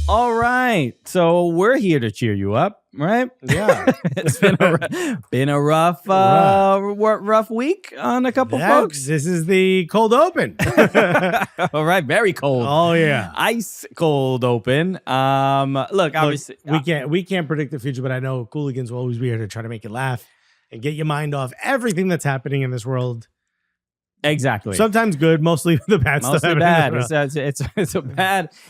All right, so we're here to cheer you up, right? Yeah. It's been a rough week on a couple folks. This is the cold open. All right, very cold. Oh yeah, Ice cold open. Look, obviously we can't predict the future, but I know Cooligans will always be here to try to make you laugh and get your mind off everything that's happening in this world. Exactly. Sometimes good, mostly the bad stuff. Mostly bad.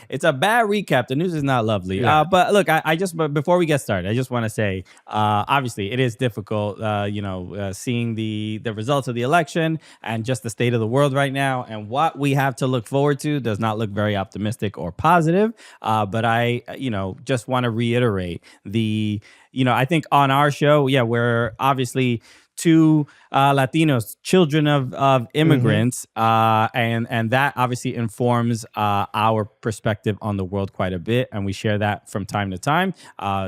It's a bad recap. The news is not lovely. Yeah. But look, but before we get started, I just want to say, obviously, it is difficult. Seeing the results of the election and just the state of the world right now, and what we have to look forward to does not look very optimistic or positive. But I, just want to reiterate I think on our show, we're obviously two Latinos, children of immigrants, and that obviously informs our perspective on the world quite a bit, and we share that from time to time.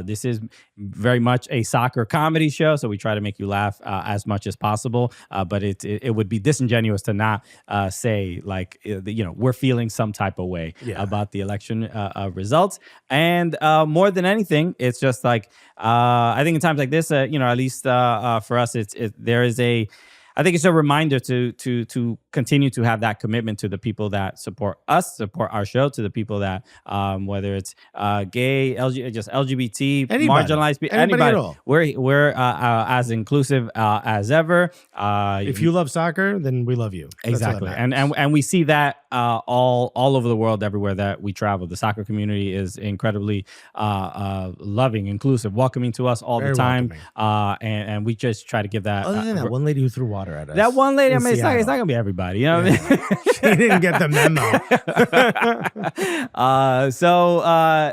This is very much a soccer comedy show, so we try to make you laugh as much as possible, but it would be disingenuous to not say, like, we're feeling some type of way about the election results. And more than anything, it's just like, I think in times like this, at least for us, I think it's a reminder to continue to have that commitment to the people that support us, support our show, to the people that, whether it's gay, just LGBT, marginalized people, anybody at all. We're as inclusive as ever. If you love soccer, then we love you. Exactly, and we see that all over the world, everywhere that we travel. The soccer community is incredibly loving, inclusive, welcoming to us all the time, and we just try to give that. Other than that one lady who threw water at us. That one lady, I mean, it's not gonna be everybody, you know what I mean? She didn't get the memo.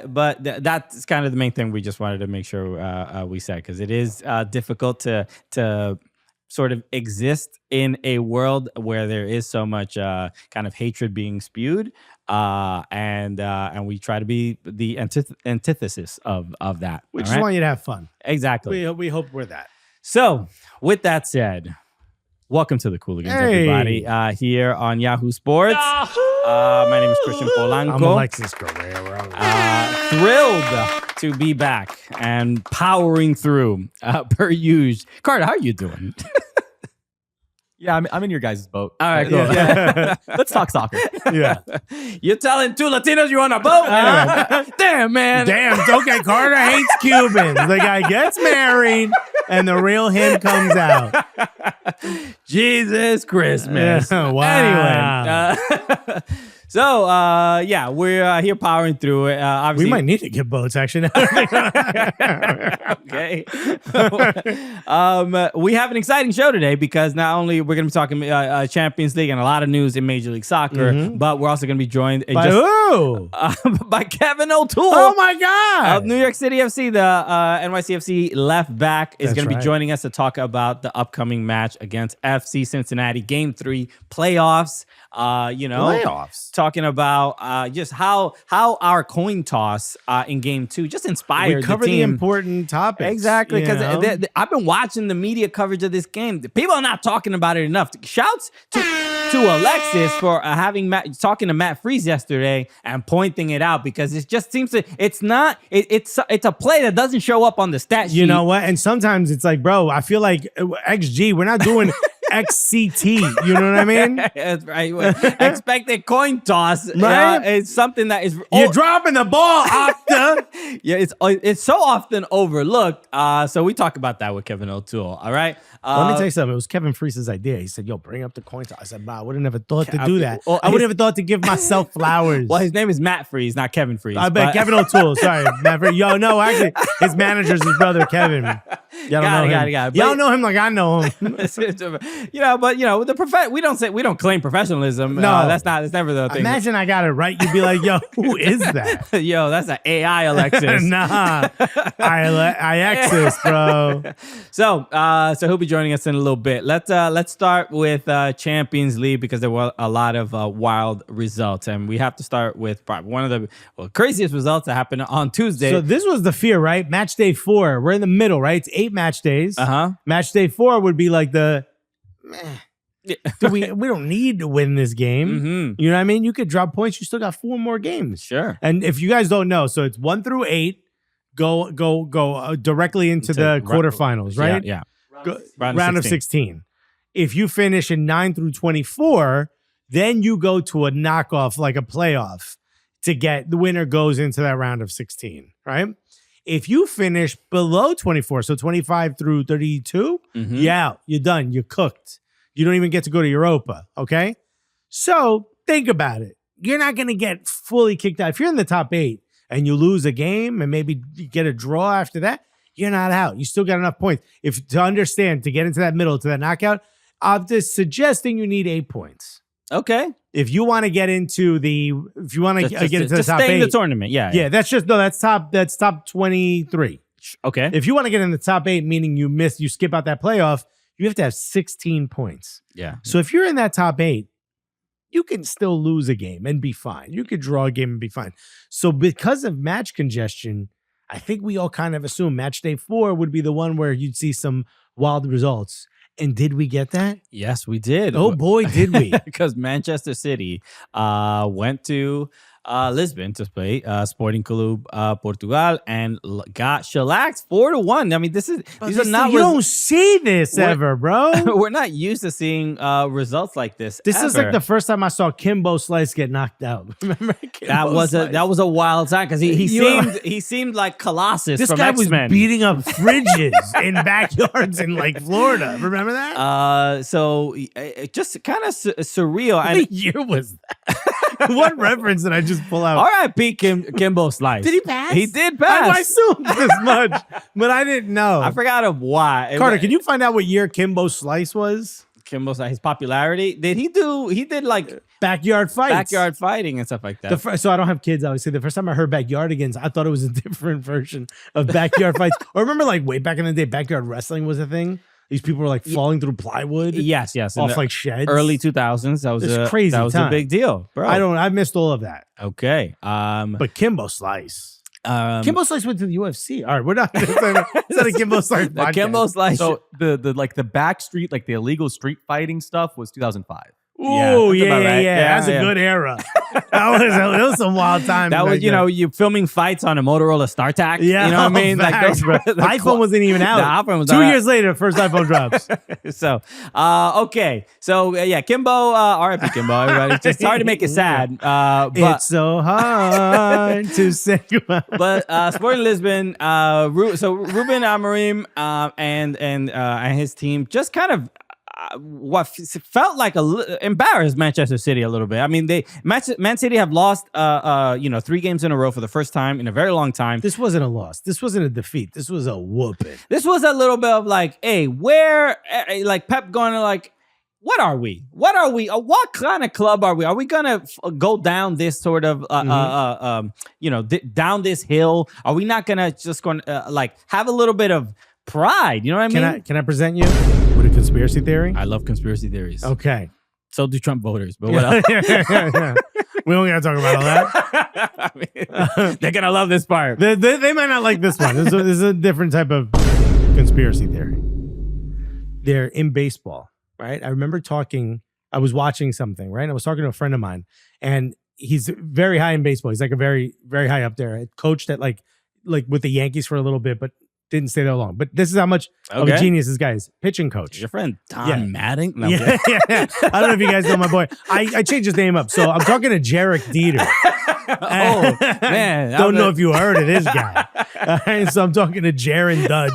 But that's kind of the main thing we just wanted to make sure we said, because it is difficult to sort of exist in a world where there is so much kind of hatred being spewed, and we try to be the antithesis of that. We just want you to have fun. Exactly. We hope we're that. So, with that said, welcome to the Cooligans, everybody, here on Yahoo Sports. My name is Christian Polanco. I'm Alexis Guerreros. Thrilled to be back and powering through per usual. Carter, how are you doing? Yeah, I'm in your guys' boat. All right, cool. Yeah. Let's talk soccer. Yeah. You're telling two Latinos you're on a boat? Damn, man. Damn, it's okay. Carter hates Cubans. The guy gets married and the real him comes out. Jesus Christmas. Wow. Anyway. So, we're here powering through it. Obviously, we might need to get boats, actually. Okay. We have an exciting show today, because not only we're going to be talking Champions League and a lot of news in Major League Soccer, but we're also going to be joined By who? By Kevin O'Toole. Oh, my God. Of New York City FC. The NYCFC left back is going to be joining us to talk about the upcoming match against FC Cincinnati, Game 3 playoffs. Playoffs. Talking about just how our coin toss in Game 2 just inspired we cover the team. The important topics. Exactly, because I've been watching the media coverage of this game. People are not talking about it enough. Shouts to Alexis for talking to Matt Freese yesterday and pointing it out, because it just seems to it's a play that doesn't show up on the stat sheet. You know what? And sometimes it's like, bro, I feel like XG. We're not doing XCT. You know what I mean? That's right. Expected coin toss. Right? It's something that is you're dropping the ball, Opta. Yeah, it's so often overlooked. So we talk about that with Kevin O'Toole. All right. Let me tell you something. It was Kevin Freese's idea. He said, "Yo, bring up the coin toss." I said, "Bah, I would have never thought to do that. I would have never thought to give myself flowers." Well, his name is Matt Freese, not Kevin Freese. I bet Kevin O'Toole. Sorry, Matt Freese. Yo, no, actually, his manager's his brother Kevin. Y'all don't know him. Y'all know him like I know him. But we don't claim professionalism. No, that's never the thing. Imagine I got it right. You'd be like, "Yo, who is that?" Yo, that's an AI Alexis. Nah, I access, bro. So he'll be joining us in a little bit. Let's start with Champions League, because there were a lot of wild results, and we have to start with probably one of the craziest results that happened on Tuesday. So this was the fear, right? Match day 4. We're in the middle, right? It's 8 match days. Uh-huh. Match day 4 would be like We don't need to win this game. You know what I mean? You could drop points. You still got 4 more games. Sure. And if you guys don't know, so it's 1 through 8 go directly into the quarterfinals, right? Yeah. Round of 16. If you finish in 9 through 24, then you go to a knockoff, like a playoff, to get the winner goes into that round of 16, right? If you finish below 24, so 25 through 32, yeah, you're done. You're cooked. You don't even get to go to Europa, okay? So think about it. You're not going to get fully kicked out. If you're in the top 8 and you lose a game and maybe you get a draw after that, you're not out. You still got enough points. If to understand, to get into that middle, to that knockout, I'm just suggesting you need 8 points. Okay. If you want to get into the, if you want to get into the top 8, stay in the tournament. Yeah. That's top 23. Okay. If you want to get in the top 8, meaning you skip out that playoff, you have to have 16 points. Yeah. So if you're in that top 8, you can still lose a game and be fine. You could draw a game and be fine. So because of match congestion, I think we all kind of assume match day 4 would be the one where you'd see some wild results. And did we get that? Yes, we did. Oh boy, did we! Because Manchester City went to Lisbon to play Sporting Club Portugal and got shellacked 4-1. I mean, these are not. You don't see this ever, bro. We're not used to seeing results like this. This is like the first time I saw Kimbo Slice get knocked out. Remember that was a wild time because he seemed like Colossus. This from guy X-Men. was beating up fridges in backyards in like Florida. Remember that? So it just kind of surreal. What year was that? What reference did I just pull out? R.I.P. Kimbo Slice. Did he pass? He did pass. I assumed this much, but I didn't know. I forgot of why. Carter, can you find out what year Kimbo Slice was? Kimbo Slice, his popularity. He did like backyard fights, backyard fighting and stuff like that. So I don't have kids, obviously. The first time I heard backyardigans, I thought it was a different version of backyard fights. Or remember, like way back in the day, backyard wrestling was a thing. These people were like falling through plywood. Yes. Off like sheds. Early 2000s. That was crazy. That was time. a big deal, bro. I missed all of that. Okay. But Kimbo Slice. Kimbo Slice went to the UFC. All right, we're not. It's not a Kimbo Slice podcast. Kimbo Slice. So the back street, like the illegal street fighting stuff was 2005. Oh, yeah. Right. That's a good era. That was some wild time. That was, you filming fights on a Motorola StarTAC. Yeah, you know what I mean? Like those, iPhone wasn't even out. The iPhone was 2 years later, first iPhone drops. So, okay. So, yeah, Kimbo, R.I.P. Kimbo, everybody. It's just hard to make it sad. But it's so hard to say goodbye. But Sporting Lisbon, so Ruben Amorim and his team just kind of what felt like embarrassed Manchester City a little bit. I mean, Man City have lost 3 games in a row for the first time in a very long time. This wasn't a loss. This wasn't a defeat. This was a whooping. This was a little bit of like, hey, where like Pep going to like, what are we? What are we? What kind of club are we? Are we gonna go down this sort of down this hill? Are we not gonna just like have a little bit of pride? You know what I mean? Can I present you with a conspiracy theory? I love conspiracy theories. Okay. So do Trump voters, but what else? We don't gotta talk about all that. They're gonna love this part. They might not like this one. This is a different type of conspiracy theory. They're in baseball, right? I remember I was watching something, right? I was talking to a friend of mine, and he's very high in baseball. He's like a very, very high up there. I coached at like with the Yankees for a little bit, but didn't stay there long. But this is how much of a genius this guy is. Pitching coach. Your friend Don Matting? No, yeah. I don't know if you guys know my boy. I changed his name up. So I'm talking to Jarek Dieter. Oh, man. Don't know if you heard of this guy. So I'm talking to Jaron Dudge.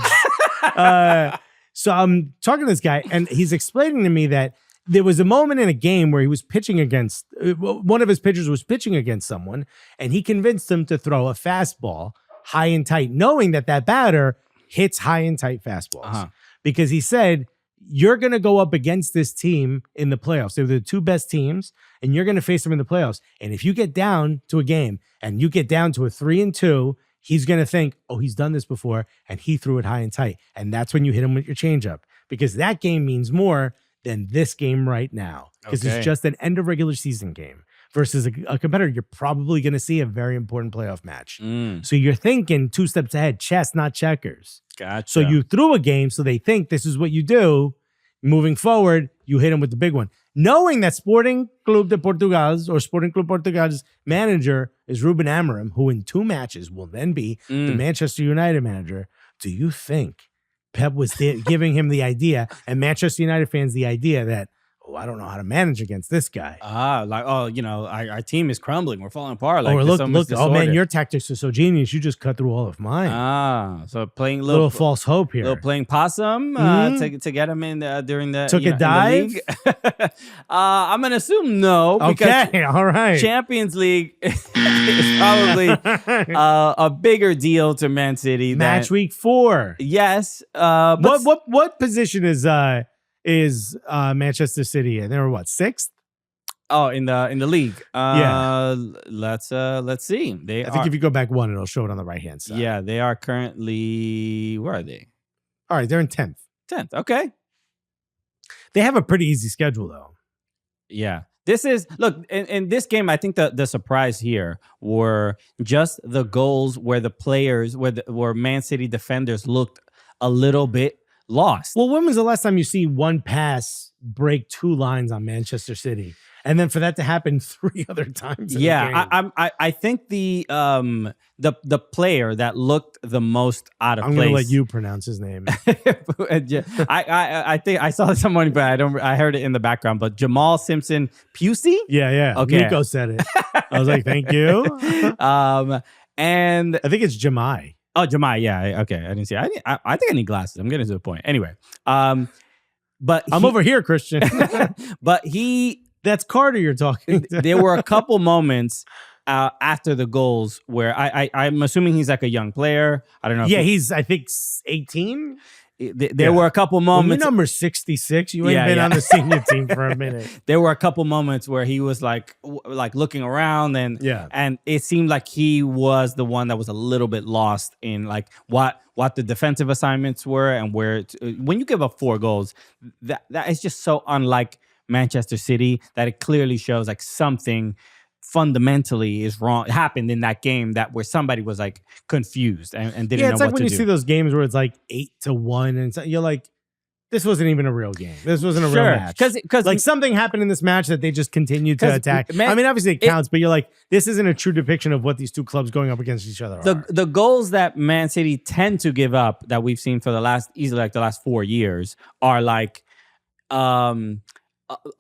So I'm talking to this guy, and he's explaining to me that there was a moment in a game where he was pitching against, one of his pitchers was pitching against someone, and he convinced him to throw a fastball high and tight, knowing that batter hits high and tight fastballs. Because he said, you're going to go up against this team in the playoffs. They're the 2 best teams, and you're going to face them in the playoffs. And if you get down to a game and you get down to a 3-2, he's going to think, oh, he's done this before, and he threw it high and tight. And that's when you hit him with your changeup, because that game means more than this game right now, because it's just an end of regular season game versus a competitor you're probably going to see a very important playoff match. So you're thinking 2 steps ahead, chess, not checkers. Gotcha. So you threw a game, so they think this is what you do. moving forward, you hit him with the big one. Knowing that Sporting Club de Portugal's or Sporting Club Portugal's manager is Ruben Amorim, who in 2 matches will then be the Manchester United manager, do you think Pep was giving him the idea and Manchester United fans the idea that, oh, I don't know how to manage against this guy. Our team is crumbling. We're falling apart. Like, Or look, so much oh man, disorder. your tactics are so genius. You just cut through all of mine. So playing Little false hope here. little playing possum to get him in during the Took a in the dive? league. I'm gonna assume no. Because Okay, all right. Champions League is probably a bigger deal to Man City. Match than, week 4. Yes. But What position is Manchester City in? They were what, 6th? Oh, in the league. Yeah. Let's see. I think if you go back 1, it'll show it on the right hand side. Yeah, they are currently, where are they? All right, they're in 10th. 10th. Okay. They have a pretty easy schedule though. Yeah. This is, look, in this game, I think the surprise here were just the goals where the players, where Man City defenders looked a little bit lost. Well, when was the last time you see one pass break 2 lines on Manchester City? And then for that to happen 3 other times. I think the player that looked the most out of I'm place. gonna let you pronounce his name. I think I saw someone, but I heard it in the background. But Jamal Simpson Pusey. Yeah. Okay. Nico said it. I was like, thank you. And I think it's Jamai. oh, Jamai. Yeah. Okay. I didn't see. I think I need glasses. I'm getting to the point. Anyway. But I'm over here, Christian. But he. That's Carter you're talking to. There were a couple moments after the goals where I'm assuming he's like a young player. I don't know. Yeah, he's, I think, 18. There were a couple moments. When you're number 66, you ain't been on the senior team for a minute. There were a couple moments where he was like looking around and it seemed like he was the one that was a little bit lost in like what the defensive assignments were and where when you give up 4 goals, that is just so unlike Manchester City that it clearly shows like something fundamentally is wrong happened in that game that where somebody was like confused and didn't know what to do. Yeah, it's like when you see those games where it's like 8-1 and you're like, this wasn't even a real game. This wasn't a real match. Because like something happened in this match that they just continued to attack. I mean, obviously it counts, but you're like, this isn't a true depiction of what these 2 clubs going up against each other are. The goals that Man City tend to give up that we've seen for the last 4 years are like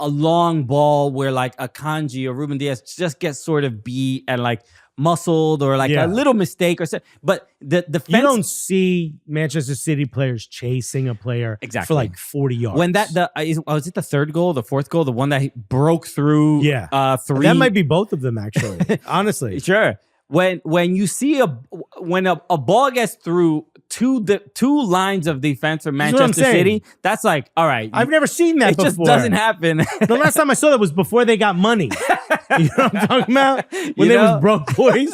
a long ball where like a Kanji or Ruben Diaz just gets sort of beat and like muscled or like a little mistake or so. But the defense, you don't see Manchester City players chasing a player for like 40 yards. When was it the 3rd goal, the 4th goal, the one that he broke through? 3. That might be both of them actually. Honestly, sure. When you see when a ball gets through two lines of defense for Manchester City, that's like, all right. I've never seen that before. It just doesn't happen. The last time I saw that was before they got money. You know what I'm talking about? When they was broke boys.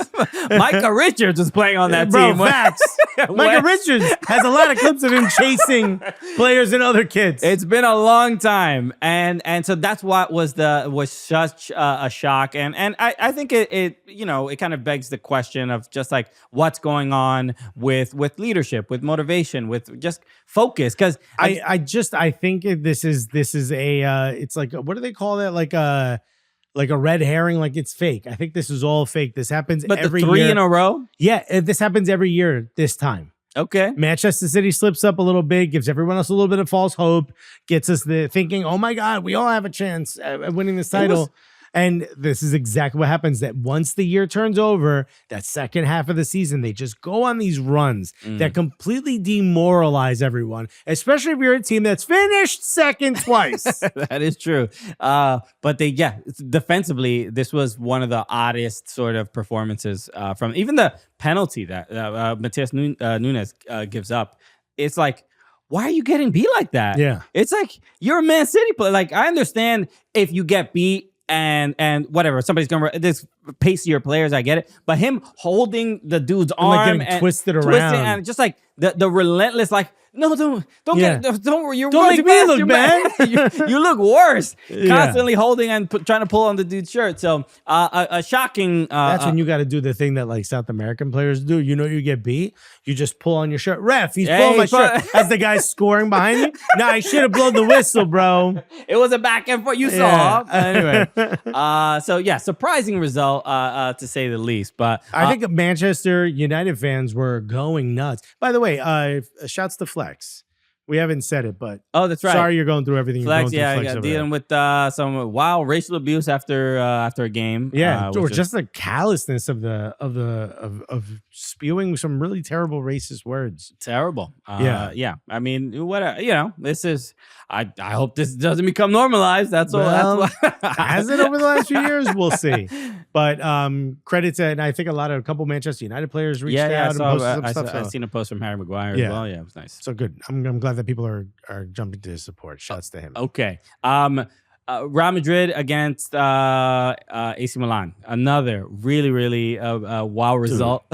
Micah Richards was playing on that team. team. Facts. Micah Richards has a lot of clips of him chasing players and other kids. It's been a long time, and so that's what was such a shock, and I think it kind of begs the question of just like what's going on with leadership, with motivation, with just focus. Because I think this is a it's like what do they call that, like a red herring, like it's fake. I think this is all fake. This happens every year. But the 3 in a row? Yeah, this happens every year this time. Okay. Manchester City slips up a little bit, gives everyone else a little bit of false hope, gets us thinking, oh my God, we all have a chance at winning this title. And this is exactly what happens, that once the year turns over, that second half of the season, they just go on these runs that completely demoralize everyone, especially if you're a team that's finished second twice. That is true. But defensively, this was one of the oddest sort of performances from even the penalty that Matheus Nunes gives up. It's like, why are you getting beat like that? Yeah. It's like, you're a Man City player. Like, I understand if you get beat and whatever, somebody's gonna, this pacier players. I get it, but him holding the dude's arm like getting twisted around, and just like the relentless, like, no, don't worry, you're Don't really make me fast, look bad. you look worse. Yeah. Constantly holding and trying to pull on the dude's shirt. So a shocking. That's when you got to do the thing that like South American players do. You know, you get beat, you just pull on your shirt. Ref, he's pulling my shirt as the guy's scoring behind me. Nah, I should have blown the whistle, bro. It was a back and forth. You saw. Anyway. So yeah, surprising result to say the least. But I think Manchester United fans were going nuts. By the way, shouts to Flex. We haven't said it, but oh, that's right. Sorry, you're going through everything. Flex, you're going through, yeah, Flex dealing with some wild racial abuse after a game. Yeah, or just the callousness of spewing some really terrible racist words. Terrible. Yeah. I mean, what this is. I hope this doesn't become normalized. That's all. Well, That's why. has it over the last few years? We'll see. But credit to, and I think a couple Manchester United players reached out and posted some stuff. I've seen a post from Harry Maguire Yeah. as well. Yeah, it was nice. So good. I'm glad that people are jumping to his support. Shouts to him. Okay. Real Madrid against AC Milan. Another really, really wow result.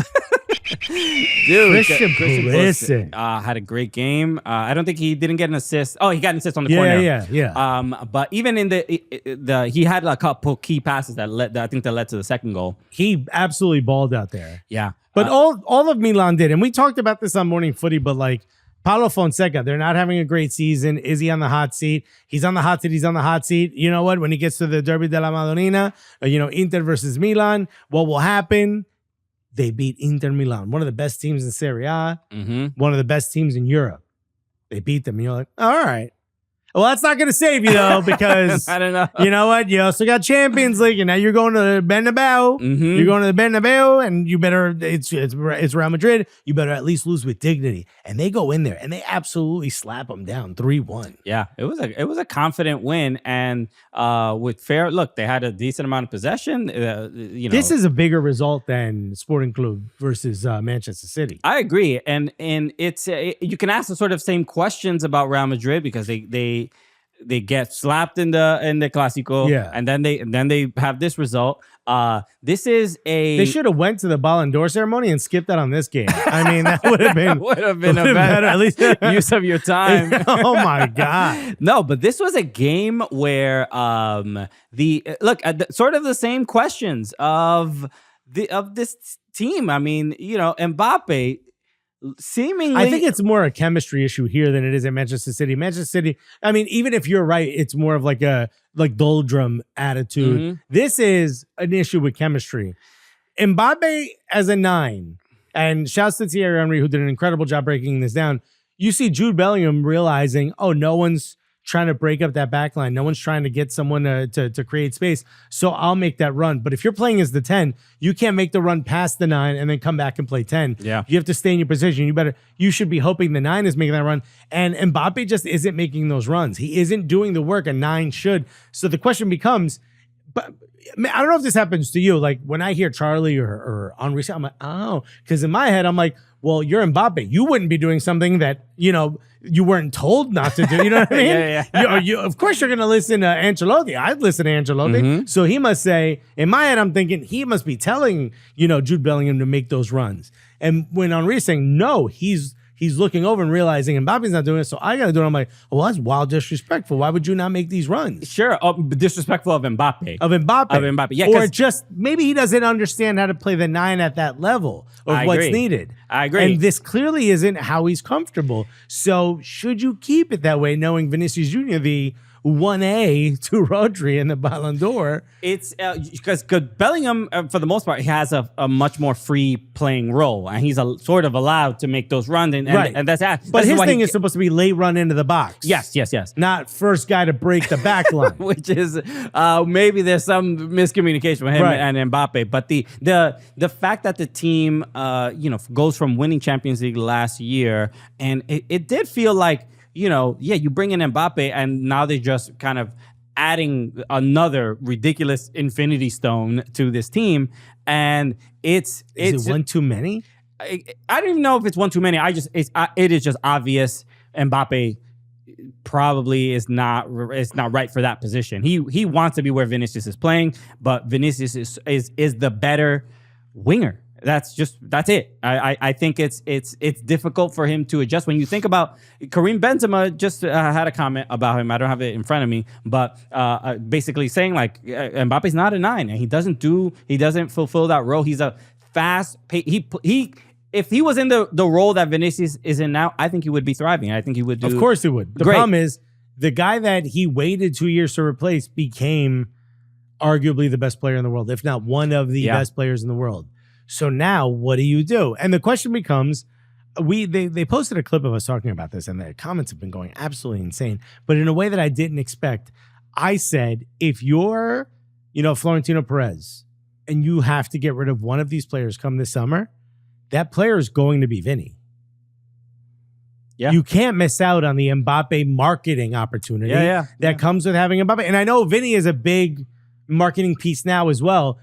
Dude, Christian Pulisic had a great game. I don't think he didn't get an assist. Oh, he got an assist on the corner. Yeah. But even in the he had a couple key passes that led to the second goal. He absolutely balled out there. Yeah. But all of Milan did, and we talked about this on Morning Footy, but like Paulo Fonseca, they're not having a great season. Is he on the hot seat? He's on the hot seat. He's on the hot seat. You know what? When he gets to the Derby de la Madonnina, Inter versus Milan, what will happen? They beat Inter Milan, one of the best teams in Serie A, one of the best teams in Europe. They beat them, and you're like, all right. Well, that's not going to save you, though, because I don't know. You know what? You also got Champions League, and now you're going to Bernabeu. You're going to the Bernabeu, and you better, it's Real Madrid. You better at least lose with dignity. And they go in there, and they absolutely slap them down 3-1. Yeah, it was a confident win, and with fair look, they had a decent amount of possession. This is a bigger result than Sporting Club versus Manchester City. I agree, and it's you can ask the sort of same questions about Real Madrid because they get slapped in the Clásico, and then they have this result. This is they should have went to the Ballon d'Or ceremony and skipped that on this game. I mean, that would have been a better at least use of your time. Oh my god! No, but this was a game where sort of the same questions of this team. I mean, Mbappe. Seemingly, I think it's more a chemistry issue here than it is at Manchester City. Manchester City, I mean, even if you're right, it's more of like a doldrum attitude. This is an issue with chemistry. Mbappe as a 9, and shouts to Thierry Henry, who did an incredible job breaking this down. You see Jude Bellingham realizing, oh, no one's trying to break up that back line. No one's trying to get someone to create space. So I'll make that run. But if you're playing as the 10, you can't make the run past the 9 and then come back and play 10. Yeah. You have to stay in your position. You should be hoping the 9 is making that run. And Mbappe just isn't making those runs. He isn't doing the work a 9 should. So the question becomes, but I don't know if this happens to you. Like when I hear Charlie or Henri, I'm like, oh, because in my head, I'm like, well, you're Mbappe. You wouldn't be doing something that, you weren't told not to do. You know what I mean? Yeah. Of course, you're going to listen to Ancelotti. I'd listen to Ancelotti. So he must say, in my head, I'm thinking he must be telling, Jude Bellingham to make those runs. And when Henri's saying, no, he's looking over and realizing Mbappe's not doing it, so I got to do it. I'm like, well, that's wild disrespectful. Why would you not make these runs? Sure. Disrespectful of Mbappe. Of Mbappe. Yeah. Or just maybe he doesn't understand how to play the 9 at that level of what's needed. I agree. And this clearly isn't how he's comfortable. So should you keep it that way, knowing Vinicius Jr., the 1A to Rodri in the Ballon d'Or? It's because Bellingham, for the most part, he has a much more free playing role, and he's sort of allowed to make those runs, and that's that. But his thing is supposed to be late run into the box. Yes. Not first guy to break the back line. Which is maybe there's some miscommunication with him and Mbappe. But the fact that the team goes from winning Champions League last year, and it did feel like, you bring in Mbappe, and now they're just kind of adding another ridiculous infinity stone to this team. And is it one too many? I don't even know if it's one too many. It is just obvious Mbappe probably is not right for that position. He wants to be where Vinicius is playing, but Vinicius is the better winger. That's it. I think it's difficult for him to adjust. When you think about Karim Benzema, just had a comment about him. I don't have it in front of me, but basically saying like Mbappe's not a 9, and he doesn't fulfill that role. He's a fast. If he was in the role that Vinicius is in now, I think he would be thriving. I think he would do. Of course he would. The great. problem is the guy that he waited 2 years to replace became arguably the best player in the world, if not one of the best players in the world. So now what do you do? And the question becomes, they posted a clip of us talking about this, and the comments have been going absolutely insane, but in a way that I didn't expect. I said, if you're, Florentino Perez, and you have to get rid of one of these players come this summer, that player is going to be Vinny. Yeah. You can't miss out on the Mbappe marketing opportunity that comes with having Mbappe. And I know Vinny is a big marketing piece now as well,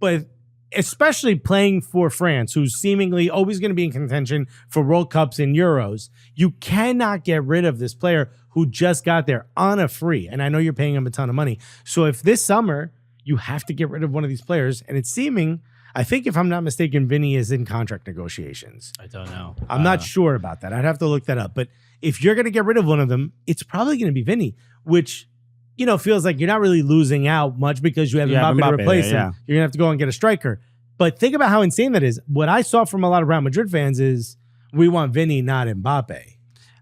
but especially playing for France, who's seemingly always going to be in contention for World Cups and Euros, you cannot get rid of this player who just got there on a free. And I know you're paying him a ton of money. So if this summer you have to get rid of one of these players, and it's seeming, I think if I'm not mistaken, Vinny is in contract negotiations. I don't know. I'm not sure about that. I'd have to look that up. But if you're going to get rid of one of them, it's probably going to be Vinny, which feels like you're not really losing out much because you have Mbappe to replace him. Yeah. You're going to have to go and get a striker. But think about how insane that is. What I saw from a lot of Real Madrid fans is we want Vinny, not Mbappe.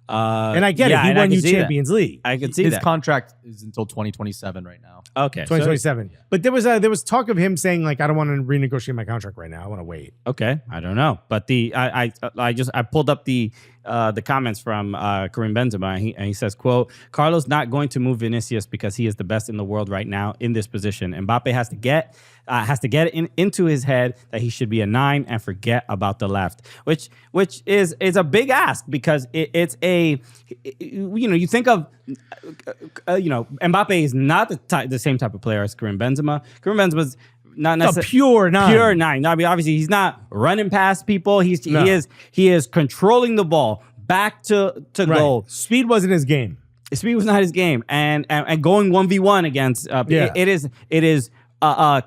And I get it. He won you Champions League. I can see his contract is until 2027 right now. Okay. 2027. But there was talk of him saying, like, I don't want to renegotiate my contract right now. I want to wait. Okay. I don't know. But I pulled up the comments from Karim Benzema, and he says, quote, Carlos not going to move Vinicius because he is the best in the world right now in this position. Mbappe has to get into his head that he should be a 9 and forget about the left, which is a big ask because it's you think of Mbappe is not the same type of player as Karim Benzema. Karim Benzema's not necessarily pure 9. Pure 9. I mean, obviously he's not running past people. He is controlling the ball back to goal. Speed wasn't his game. Speed was not his game, and going 1v1 against it is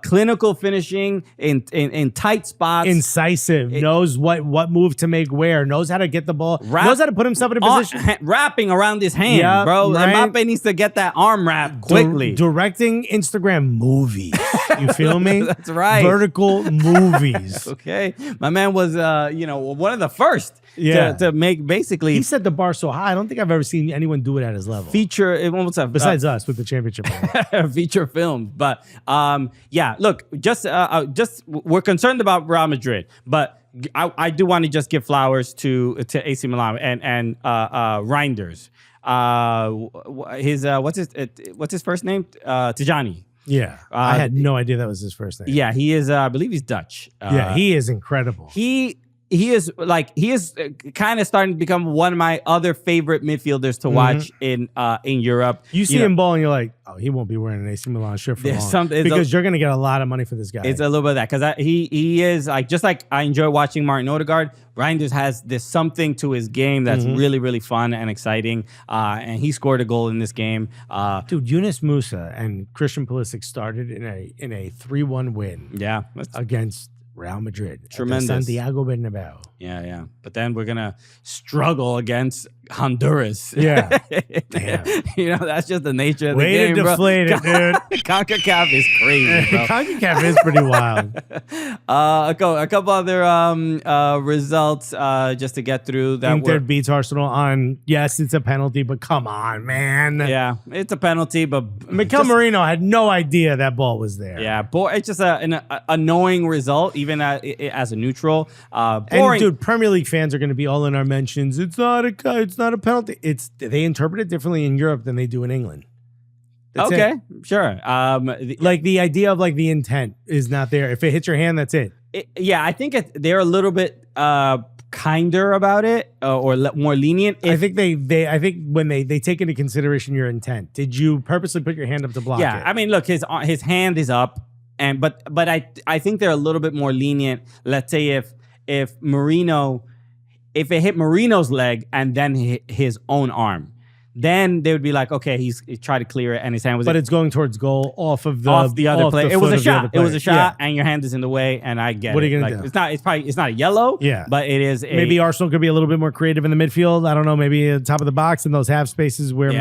clinical finishing in tight spots, incisive, knows what move to make where, knows how to get the ball, knows how to put himself in a position, wrapping around his hand, bro. Right? Mbappe needs to get that arm wrap quickly. Directing Instagram movies, you feel me? That's right. Vertical movies. Okay, my man was one of the first. To make basically, he set the bar so high. I don't think I've ever seen anyone do it at his level. Besides us with the championship, feature film. But look, just we're concerned about Real Madrid, but I do want to just give flowers to AC Milan and Reinders. What's his first name? Tijani. Yeah, I had no idea that was his first name. Yeah, he is. I believe he's Dutch. He is incredible. He is kind of starting to become one of my other favorite midfielders to watch in Europe. You see him ball and you're like, oh, he won't be wearing an AC Milan shirt for long. Because you're going to get a lot of money for this guy. It's a little bit of that because he is like, just like I enjoy watching Martin Odegaard, Reinders has this something to his game that's really, really fun and exciting. And he scored a goal in this game. Dude, Yunus Musa and Christian Pulisic started in a 3-1 win against Real Madrid. Tremendous. Santiago Bernabeu. Yeah. But then we're going to struggle against Honduras. Yeah. Damn. That's just the nature of the game, Way to deflate it, dude. CONCACAF is crazy, bro. CONCACAF is pretty wild. A couple other results just to get through. Inter beats Arsenal on, yes, it's a penalty, but come on, man. Yeah, it's a penalty, but Mikel Merino had no idea that ball was there. Yeah, it's just an annoying result, even as a neutral. Boring. And dude, Premier League fans are going to be all in our mentions. It's not a penalty. They interpret it differently in Europe than they do in England. That's okay, sure. The idea of the intent is not there. If it hits your hand, that's it. I think they're a little bit kinder about it or more lenient. I think I think when they take into consideration your intent. Did you purposely put your hand up to block it? I mean, look, his hand is up, but I think they're a little bit more lenient. Let's say if it hit Marino's leg and then his own arm, then they would be like, okay, he tried to clear it and his hand was But it's going towards goal off the other player. It was a shot. It was a shot, Yeah. and your hand is in the way. And I get What are it. you gonna like, do? It's not a yellow. Yeah. but it is. Maybe Arsenal could be a little bit more creative in the midfield. I don't know. Maybe at the top of the box in those half spaces where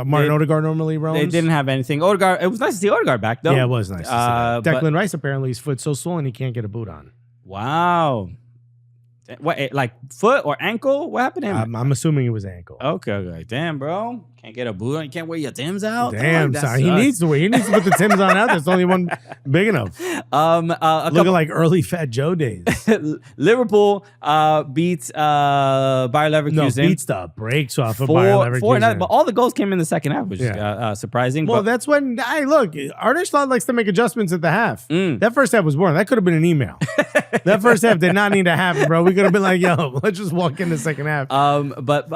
Martin Odegaard normally roams. They didn't have anything. Odegaard. It was nice to see Odegaard back though. Yeah, it was nice. To see that. but- Declan Rice apparently his foot's so swollen he can't get a boot on. Wow. What, like foot or ankle? What happened to him? I'm assuming it was ankle. Okay. Damn, bro. Can't get a boot on. You can't wear your Timbs out. Damn, That sorry. He sucks. needs to wear. He needs to put the Timbs on out. There's only one big enough. Looking like early Fat Joe days. Liverpool beats Bayer Leverkusen. No, beats the brakes off of Bayer Leverkusen. But all the goals came in the second half, which is surprising. Well, but that's when look. Arne Slot likes to make adjustments at the half. That first half was boring. That could have been an email. That first half did not need to happen, bro. We could have been like, yo, let's just walk in the second half. but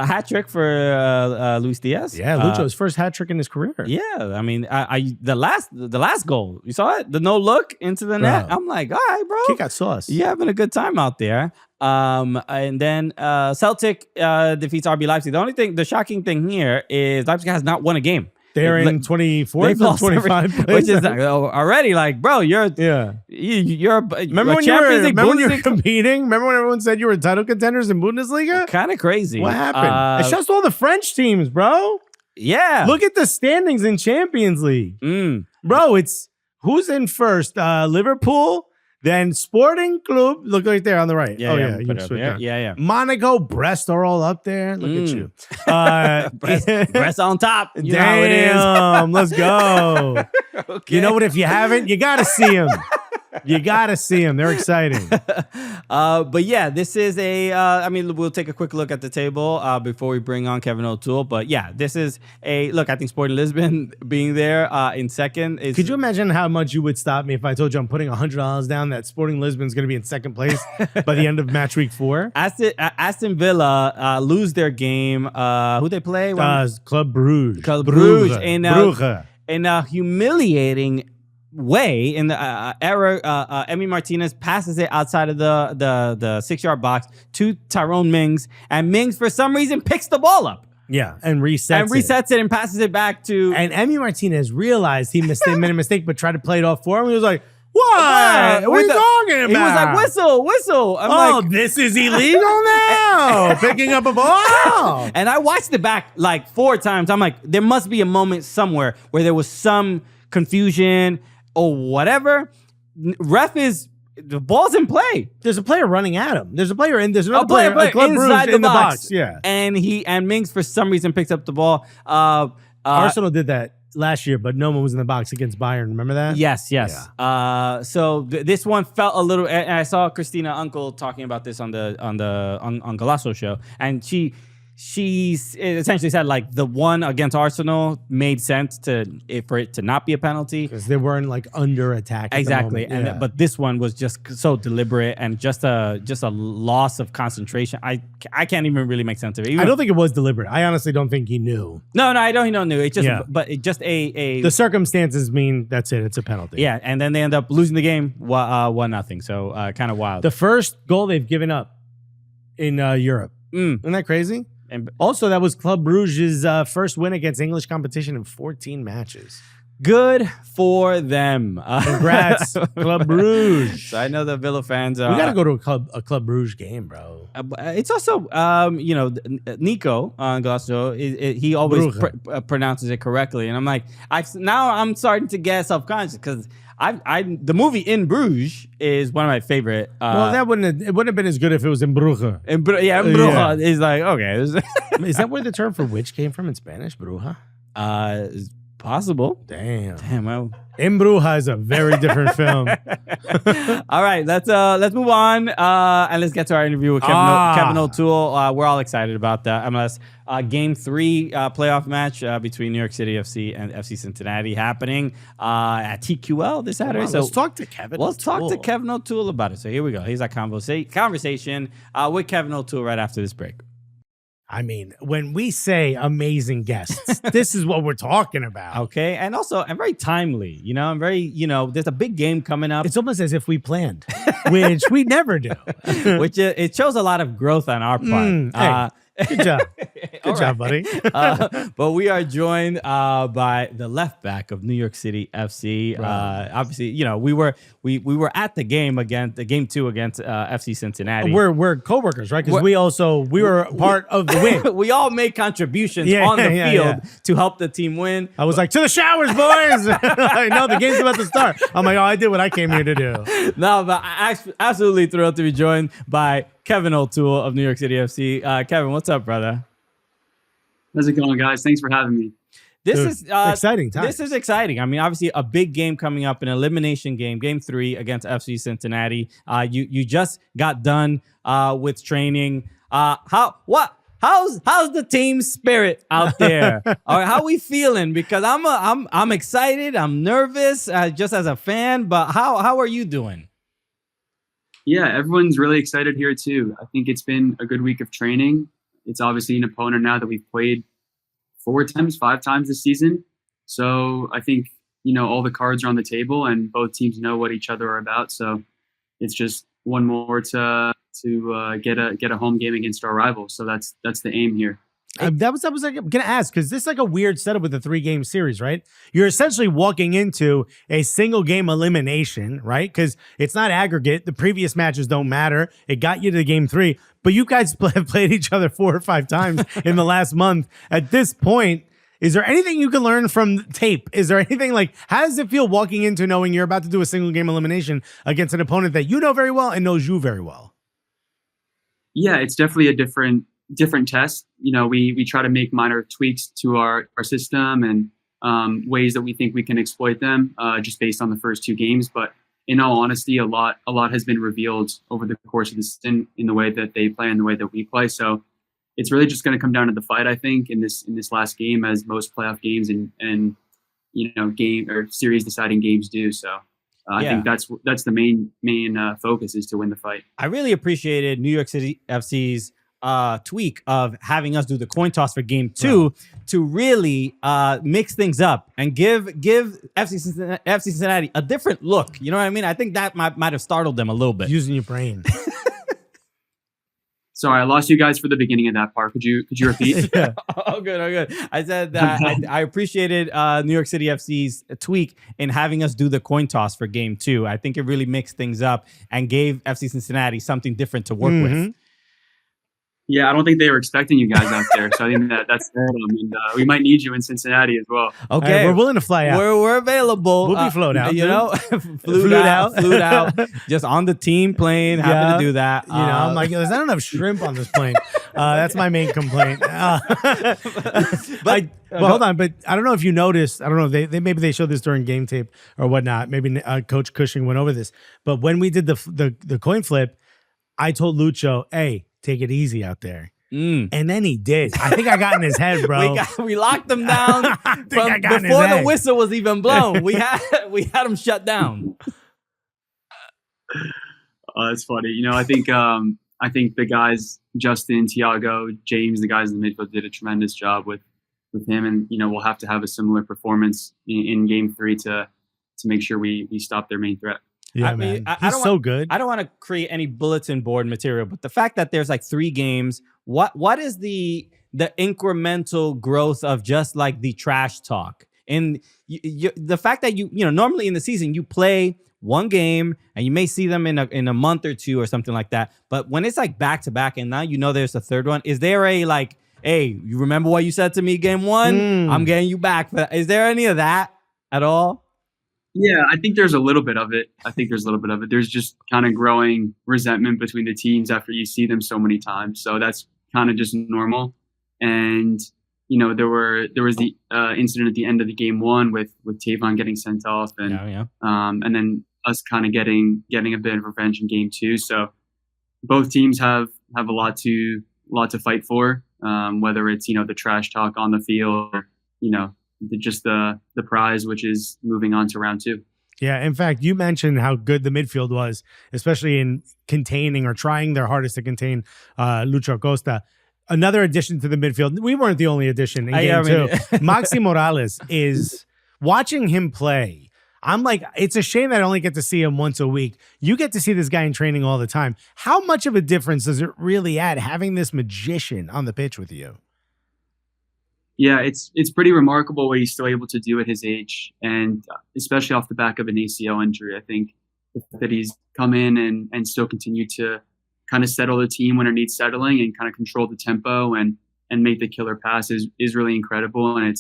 hat trick for Luis Diaz. Yeah, Lucho's first hat trick in his career. Yeah, I mean, the last goal, you saw it, the no look into the net. I'm like, all right, bro, Kick got sauce. you having a good time out there. And then Celtic defeats RB Leipzig. The shocking thing here is Leipzig has not won a game. They're in 24th or 25 place. which is already like, bro, you're yeah. You're Remember when you were competing? Remember when everyone said you were title contenders in Bundesliga? Kind of crazy. What happened? It's just all the French teams, bro. Yeah. Look at the standings in Champions League. Bro, it's who's in first? Liverpool, then Sporting Club. Look right there on the right. Yeah, You put it up switch there. down. Yeah. Monaco, Brest are all up there. Look at you. Breast on top. You know how it Damn, let's go. is. Okay. You know what? If you haven't, you got to see them. You got to see them. They're exciting. But yeah, this is I mean, we'll take a quick look at the table before we bring on Kevin O'Toole. But yeah, this is look, I think Sporting Lisbon being there in second is. Could you imagine how much you would stop me if I told you I'm putting $100 down that Sporting Lisbon's going to be in second place by the end of match week 4? Aston Villa lose their game. Who they play? Club Brugge. Club Brugge. In a humiliating way, in the error, Emi Martinez passes it outside of the 6-yard box to Tyrone Mings, and Mings for some reason picks the ball up. Yeah, and resets it and passes it back to. And Emi Martinez realized he made a mistake, but tried to play it off for him. He was like, "What? What are you talking about?" He was like, "Whistle." I'm like, this is illegal now. Picking up a ball. And I watched it back like 4 times. I'm like, there must be a moment somewhere where there was some confusion or whatever. The ball's in play. There's a player running at him. There's another player Club inside Brugge in the box. Yeah. And Mings for some reason picks up the ball. Arsenal did that last year, but no one was in the box against Bayern. Remember that? Yes. Yeah. So this one felt a little. And I saw Christina Uncle talking about this on Golasso show, and she essentially said like the one against Arsenal made sense for it to not be a penalty because they weren't like under attack. Exactly, but this one was just so deliberate and just a loss of concentration. I can't even really make sense of it. I don't think it was deliberate. I honestly don't think he knew. No, I don't. He don't knew. It just, but it just the circumstances mean that's it. It's a penalty. Yeah, and then they end up losing the game 1-0. So kind of wild. The first goal they've given up in Europe. Isn't that crazy? And also, that was Club Brugge's first win against English competition in 14 matches. Good for them. Congrats, Club Brugge. So I know the Villa fans. We got to go to a Club Brugge game, bro. It's also, Nico on Golasso, he always pronounces it correctly. And I'm like, I'm starting to get self-conscious because the movie In Bruges is one of my favorite. Well, it wouldn't have been as good if it was in Bruja. In Bruja is like, okay. Is that where the term for witch came from in Spanish, Bruja? It's possible. Damn. Well. In Bruja is a very different film. All right, let's move on and let's get to our interview with Kevin O'Toole. We're all excited about that MLS Game 3 playoff match between New York City FC and FC Cincinnati happening at TQL this Saturday. So let's talk to Kevin. Let's talk to Kevin O'Toole about it. So here we go. Here's our conversation with Kevin O'Toole right after this break. I mean, when we say amazing guests, this is what we're talking about. Okay. And also, I'm very timely. I'm very, there's a big game coming up. It's almost as if we planned, which we never do. Which it shows a lot of growth on our part. Hey, good job. Good job, buddy. But we are joined by the left back of New York City FC. Obviously, we were at the game game 2 against FC Cincinnati. We're coworkers, right? Because we were part of the win. We all made contributions on the field to help the team win. I was like, to the showers, boys. I know the game's about to start. I'm like, oh, I did what I came here to do. No, but I'm absolutely thrilled to be joined by Kevin O'Toole of New York City FC. Kevin, what's up, brother? How's it going, guys? Thanks for having me. This is exciting times. This is exciting. I mean, obviously, a big game coming up, an elimination game, game 3 against FC Cincinnati. You just got done with training. How's the team spirit out there? Or how are we feeling? Because I'm excited. I'm nervous, just as a fan. But how are you doing? Yeah, everyone's really excited here too. I think it's been a good week of training. It's obviously an opponent now that we've played 5 times this season. So I think, all the cards are on the table and both teams know what each other are about. So it's just one more to get a home game against our rivals. So that's the aim here. That was like, I'm gonna ask, because this is like a weird setup with a 3-game series, right? You're essentially walking into a single game elimination, right? Because it's not aggregate. The previous matches don't matter. It got you to game 3, but you guys have played each other 4 or 5 times in the last month. At this point, is there anything you can learn from tape? Is there anything like, how does it feel walking into knowing you're about to do a single game elimination against an opponent that you know very well and knows you very well? Yeah, it's definitely a different test. We try to make minor tweaks to our system and ways that we think we can exploit them just based on the first 2 games. But in all honesty, a lot has been revealed over the course of the season in the way that they play and the way that we play. So it's really just going to come down to the fight, I think, in this last game, as most playoff games and game or series deciding games do. So I think that's the main focus, is to win the fight. I really appreciated New York City FC's tweak of having us do the coin toss for game 2 to really mix things up and give FC Cincinnati a different look. You know what I mean? I think that might have startled them a little bit. Using your brain. Sorry, I lost you guys for the beginning of that part. Could you repeat? Oh, good. I said that I appreciated New York City FC's tweak in having us do the coin toss for game 2. I think it really mixed things up and gave FC Cincinnati something different to work with. Yeah, I don't think they were expecting you guys out there, so I think that's fair. And we might need you in Cincinnati as well. Okay, we're willing to fly out. We're available. We'll be flown out. Flew out. Just on the team plane. Happy to do that. I'm like, there's not enough shrimp on this plane. That's my main complaint. But hold on. But I don't know if you noticed. I don't know. They maybe they showed this during game tape or whatnot. Maybe Coach Cushing went over this. But when we did the coin flip, I told Lucho, "Hey, take it easy out there." And then he did. I think I got in his head, bro. We locked him down before the whistle was even blown. We had him shut down. That's funny. I think the guys, Justin, Thiago, James, the guys in the midfield did a tremendous job with him, and we'll have to have a similar performance in game 3 to make sure we stop their main threat. Yeah, man. He's so good. I don't want to create any bulletin board material, but the fact that there's like 3 games, what is the incremental growth of just like the trash talk? And the fact that normally in the season you play 1 game and you may see them in a month or 2 or something like that. But when it's like back to back and now there's a 3rd one, is there a like, hey, you remember what you said to me game 1? I'm getting you back. Is there any of that at all? Yeah, I think there's a little bit of it. There's just kind of growing resentment between the teams after you see them so many times. So that's kind of just normal. And, there was the incident at the end of the game 1 with Tavon getting sent off and then us kind of getting a bit of revenge in game 2. So both teams have a lot to fight for, whether it's, the trash talk on the field or, just the prize, which is moving on to round 2. Yeah, in fact, you mentioned how good the midfield was, especially in containing or trying their hardest to contain Lucho Acosta. Another addition to the midfield. We weren't the only addition in game 2. Maxi Morales is watching him play. I'm like, it's a shame that I only get to see him once a week. You get to see this guy in training all the time. How much of a difference does it really add having this magician on the pitch with you? Yeah, it's pretty remarkable what he's still able to do at his age, and especially off the back of an ACL injury. I think that he's come in and still continue to kind of settle the team when it needs settling and kind of control the tempo and make the killer pass is really incredible. And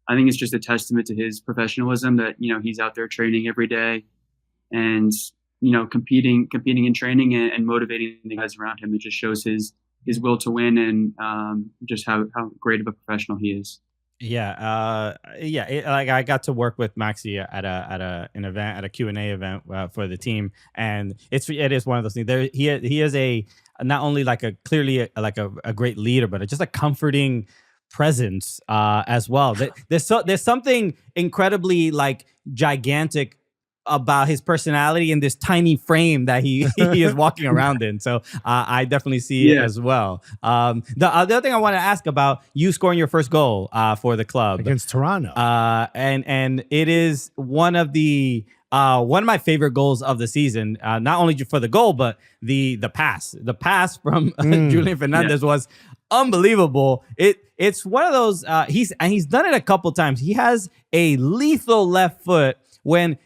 I think it's just a testament to his professionalism that, he's out there training every day and, competing in training and motivating the guys around him. It just shows his will to win and just how great of a professional he is. Yeah, like I got to work with Maxi at an event, at a Q&A event for the team, and it is one of those things. There, he is a not only like a clearly a great leader, but just a comforting presence as well. There's something incredibly like gigantic about his personality in this tiny frame that he is walking around in. So I definitely see it as well. The other thing I want to ask about, you scoring your first goal for the club against Toronto, and it is one of my favorite goals of the season. Not only for the goal, but the pass from Julian Fernandez was unbelievable. It's one of those. He's done it a couple times. He has a lethal left foot when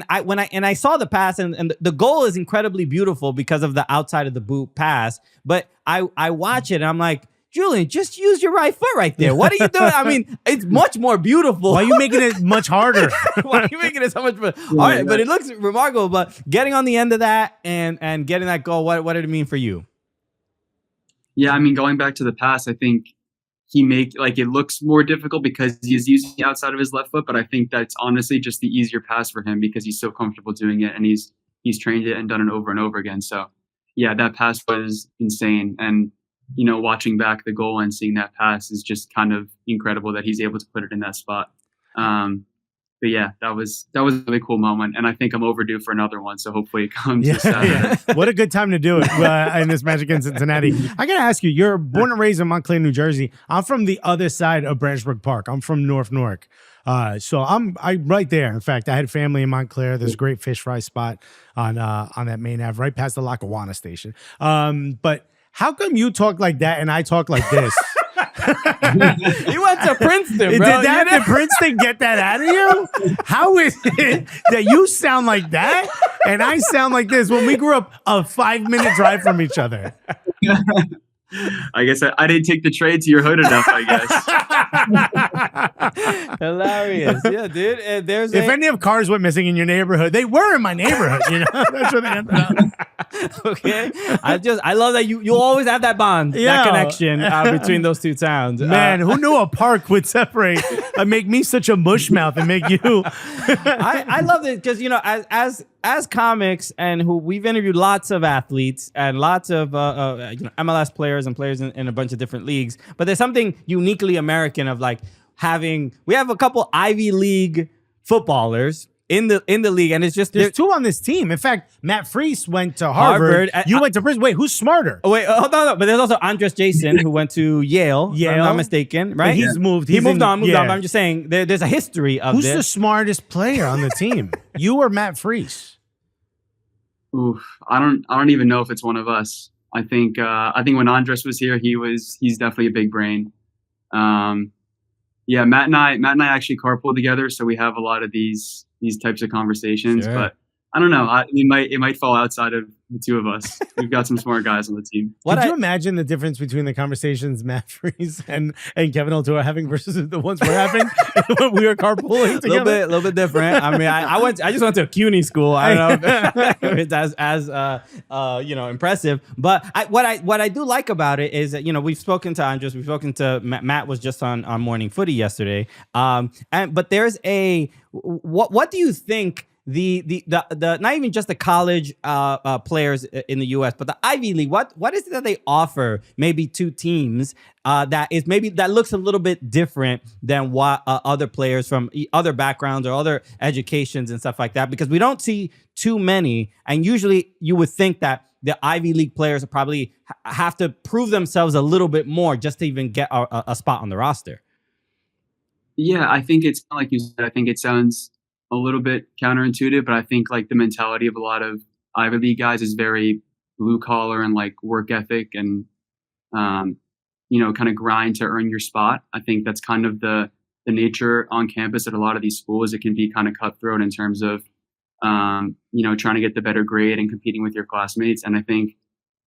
I saw the pass, and the goal is incredibly beautiful because of the outside of the boot pass. But I watch it and I'm like, Julian, just use your right foot right there. What are you doing? I mean, it's much more beautiful. Why are you making it much harder? Why are you making it so much more? All right, but it looks remarkable. But getting on the end of that and getting that goal, what did it mean for you? Yeah, I mean, going back to the pass, I think it looks more difficult because he's using the outside of his left foot, but I think that's honestly just the easier pass for him because he's so comfortable doing it and he's trained it and done it over and over again. So yeah, that pass was insane. And, watching back the goal and seeing that pass is just kind of incredible that he's able to put it in that spot. But yeah, that was a really cool moment, and I think I'm overdue for another one. So hopefully it comes this Saturday. Yeah. What a good time to do it in this match against Cincinnati. I gotta ask you, you're born and raised in Montclair, New Jersey. I'm from the other side of Branchbrook Park. I'm from North Newark. So I'm right there. In fact, I had family in Montclair. There's a great fish fry spot on that main Ave, right past the Lackawanna station. But how come you talk like that and I talk like this? You went to Princeton, bro. Did Princeton get that out of you? How is it that you sound like that and I sound like this when we grew up a 5-minute drive from each other? I guess I didn't take the trade to your hood enough, I guess. Hilarious. Yeah, dude. If any of cars went missing in your neighborhood, they were in my neighborhood, That's where they ended up. Okay. I love that you always have that bond, that connection between those two towns. Man, who knew a park would separate and make me such a mushmouth and make you I love it because as comics and who we've interviewed lots of athletes and lots of MLS players and players in a bunch of different leagues, but there's something uniquely American of like we have a couple Ivy League footballers in the league, and it's just there's two on this team. In fact, Matt Freese went to Harvard. You went to Princeton. Wait, who's smarter? Oh, wait, hold on. But there's also Andres Jason who went to Yale. If I'm not mistaken, right? But he's moved. He moved on. But I'm just saying there's a history of who's the smartest player on the team? You or Matt Freese? Oof, I don't even know if it's one of us. I think when Andres was here, he's definitely a big brain. Yeah, Matt and I actually carpool together, so we have a lot of these types of conversations. Sure. But I don't know. It might fall outside of the two of us. We've got some smart guys on the team. Could you imagine the difference between the conversations Matt Freese and Kevin O'Toole are having versus the ones we're having when we were carpooling together? A little bit different. I mean, I just went to a CUNY school. I don't know if it's as impressive. But what I do like about it is that we've spoken to Andres, we've spoken to Matt was just on Morning Footy yesterday. But there's what do you think? The not even just the college players in the U.S., but the Ivy League. What is it that they offer maybe to teams that looks a little bit different than what other players from other backgrounds or other educations and stuff like that? Because we don't see too many, and usually you would think that the Ivy League players probably have to prove themselves a little bit more just to even get a spot on the roster. Yeah, I think it's like you said. I think it sounds a little bit counterintuitive, but I think like the mentality of a lot of Ivy League guys is very blue collar and like work ethic and kind of grind to earn your spot. I think that's kind of the nature on campus at a lot of these schools. It can be kind of cutthroat in terms of, trying to get the better grade and competing with your classmates. And I think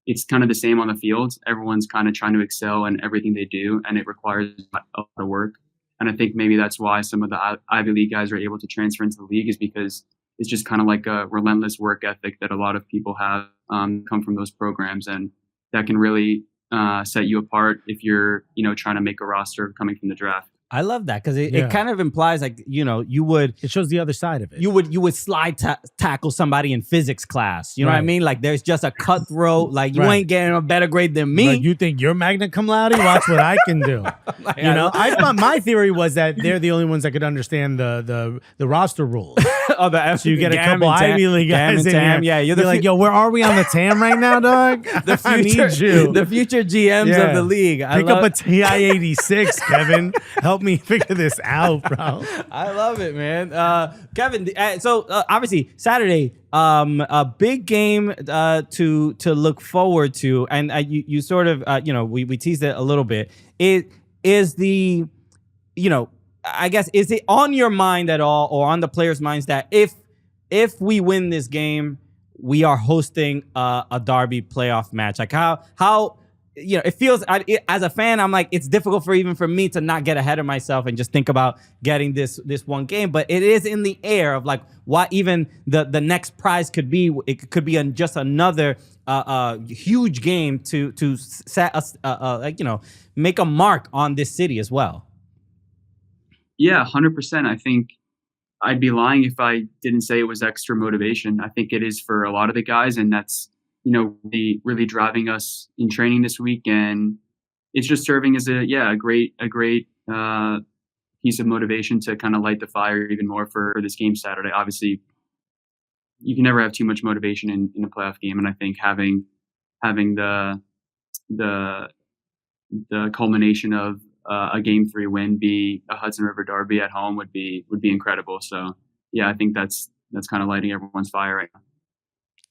it's kind of the same on the field. Everyone's kind of trying to excel in everything they do, and it requires a lot of work. And I think maybe that's why some of the Ivy League guys are able to transfer into the league, is because it's just kind of like a relentless work ethic that a lot of people have come from those programs, and that can really set you apart if you're, trying to make a roster coming from the draft. I love that because it kind of implies like, you would. It shows the other side of it. You would slide tackle somebody in physics class. You know what I mean? Like there's just a cutthroat. Like you ain't getting a better grade than me. Like, you think you're magna cum laude? Watch what I can do. My theory was that they're the only ones that could understand the roster rules. So you get a couple Ivy League guys in here. Yeah, you're like, yo, where are we on the TAM right now, dog? I need you. The future GMs of the league. Pick up a TI-86, Kevin. Help me figure this out, bro. I love it, man. Kevin, so obviously Saturday, a big game to look forward to, and you sort of we teased it a little bit. It is the I guess, is it on your mind at all, or on the players' minds, that if we win this game, we are hosting a derby playoff match? Like how it feels, as a fan, I'm like, it's difficult for me to not get ahead of myself and just think about getting this one game. But it is in the air of like what even the next prize could be. It could be just another huge game to set us make a mark on this city as well. Yeah, 100%. I think I'd be lying if I didn't say it was extra motivation. I think it is for a lot of the guys, and that's, really driving us in training this week. And it's just serving as a great piece of motivation to kind of light the fire even more for this game Saturday. Obviously, you can never have too much motivation in a playoff game, and I think having the culmination of a Game 3 win be a Hudson River derby at home would be incredible. So yeah, I think that's kind of lighting everyone's fire right now.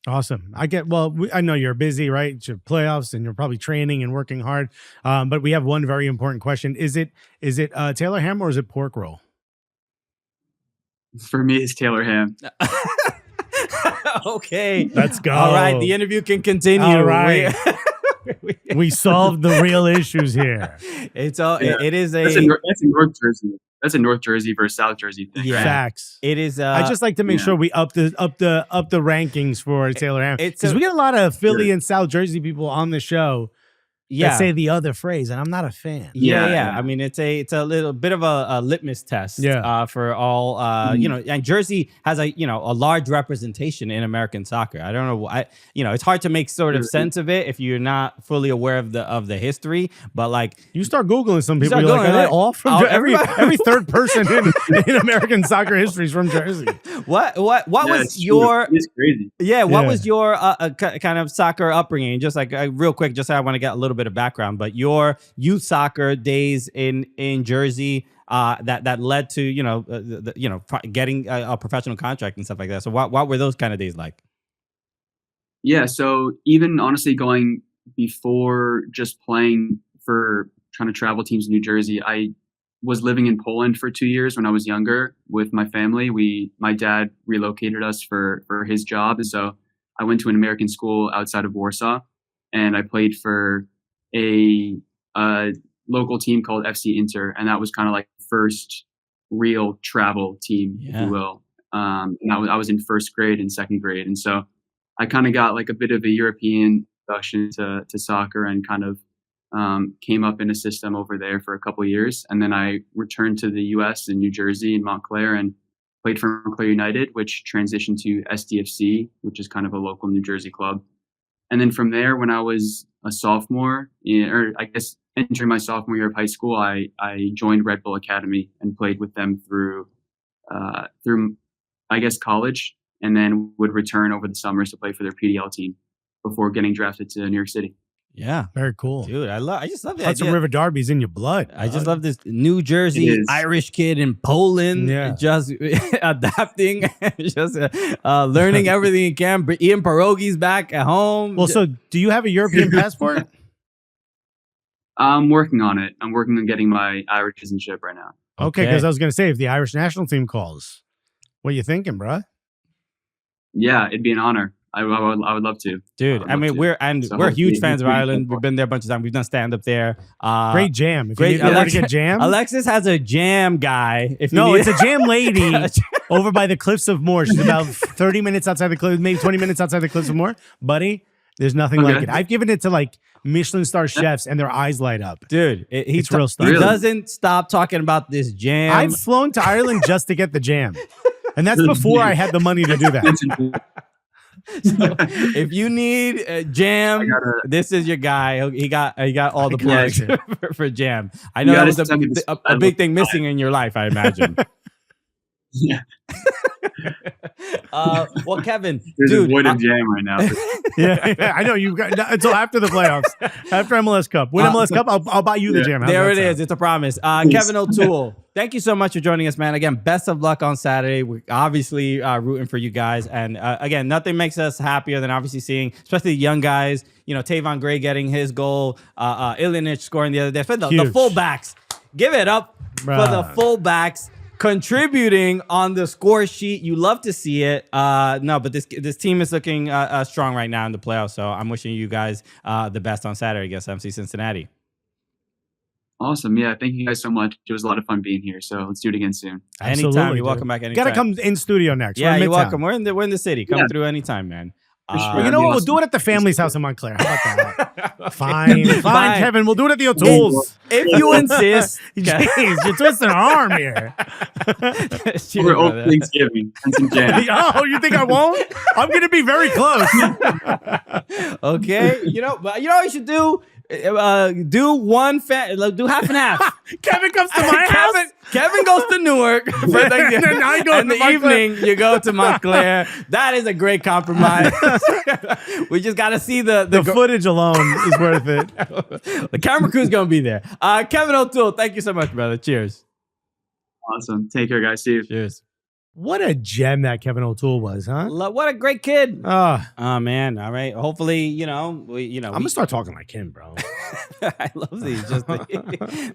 Awesome. I know you're busy, right? It's your playoffs and you're probably training and working hard. But we have one very important question. Is it Taylor ham or is it pork roll? For me, it's Taylor ham. Okay. Let's go. All right. The interview can continue. All right. We solved the real issues here. It is that's in North Jersey. That's a North Jersey versus South Jersey thing. Yeah. Right? Facts. It is. I just like to make sure we up the rankings for Taylor ham, because we get a lot of Philly and South Jersey people on the show. That say the other phrase, and I'm not a fan. Yeah. I mean, it's a little bit of a litmus test. For all and Jersey has a large representation in American soccer. I don't know. It's hard to make sort of sense of it if you're not fully aware of the history. But like, you start Googling some people, you're like, are they all from every third person in American soccer history is from Jersey? What was your? It's crazy. Yeah. What was your kind of soccer upbringing? Just like real quick, just I want to get a little bit of background, but your youth soccer days in Jersey that led to getting a professional contract and stuff like that. So what were those kind of days like? Yeah, so even honestly going before just playing for kind of travel teams in New Jersey, I was living in Poland for 2 years when I was younger with my family. My dad relocated us for his job, and so I went to an American school outside of Warsaw, and I played for a local team called FC Inter, and that was kind of like the first real travel team, if you will. And I was in first grade and second grade, and so I kind of got like a bit of a European introduction to soccer, and kind of came up in a system over there for a couple of years, and then I returned to the U.S. in New Jersey in Montclair and played for Montclair United, which transitioned to SDFC, which is kind of a local New Jersey club. And then from there, when I was a sophomore, or I guess entering my sophomore year of high school, I joined Red Bull Academy and played with them through I guess college, and then would return over the summers to play for their PDL team before getting drafted to New York City. Yeah, very cool, dude. I just love that. Hudson River derby's in your blood. I just love this New Jersey Irish kid in Poland, just adapting, just learning everything he can. Eating pierogies back at home. Well, so do you have a European passport? I'm working on it. I'm working on getting my Irish citizenship right now. Okay, because I was going to say, if the Irish national team calls, what you thinking, bro? Yeah, it'd be an honor. I would love to. Dude, I mean, we're huge fans of Ireland. We've been there a bunch of times. We've done stand up there. Great jam. If great. you need to get jam. Alexis has a jam guy. It's a jam lady over by the Cliffs of Moher. She's about 30 minutes outside the cliff, maybe 20 minutes outside the Cliffs of Moher. Buddy, there's nothing like it. I've given it to like Michelin star chefs and their eyes light up. Dude, it's real stuff. He doesn't stop talking about this jam. I've flown to Ireland just to get the jam. And that's before I had the money to do that. So if you need jam, this is your guy. He got all the plugs for jam. I know that was a big thing missing in your life, I imagine. Yeah. Well, Kevin, there's dude, a void of jam right now. yeah, I know you've got until after the playoffs, after MLS Cup. Win MLS Cup, I'll buy you the jam. There it is. It's a promise. Kevin O'Toole, thank you so much for joining us, man. Again, best of luck on Saturday. We're obviously rooting for you guys, and again, nothing makes us happier than obviously seeing, especially the young guys. You know, Tavon Gray getting his goal, Ilinic scoring the other day. For the fullbacks, give it up for the fullbacks. Contributing on the score sheet. You love to see it. No, but this team is looking strong right now in the playoffs. So I'm wishing you guys the best on Saturday against FC Cincinnati. Awesome. Yeah. Thank you guys so much. It was a lot of fun being here. So let's do it again soon. Absolutely, anytime. You're welcome back anytime. Gotta come in studio next. Yeah, you're welcome. We're in the city. Come through anytime, man. Sure. You know what? We'll do it at the family's house in Montclair. How about that? Fine, Kevin. We'll do it at the O'Toole's. If you insist. Jeez, you're twisting an arm here. We're open Thanksgiving and some jam. Oh, you think I won't? I'm going to be very close. Okay. You know what you should do? Do half and half. Kevin comes to my house. Kevin goes to Newark for Thanksgiving. I go in the evening, you go to Montclair. That is a great compromise. We just got to see the footage alone is worth it. The camera crew's gonna be there. Kevin O'Toole, thank you so much, brother. Cheers. Awesome. Take care, guys. See you. Cheers. What a gem that Kevin O'Toole was, huh? What a great kid. Oh man. All right. Hopefully, I'm gonna start talking like him, bro. I love these.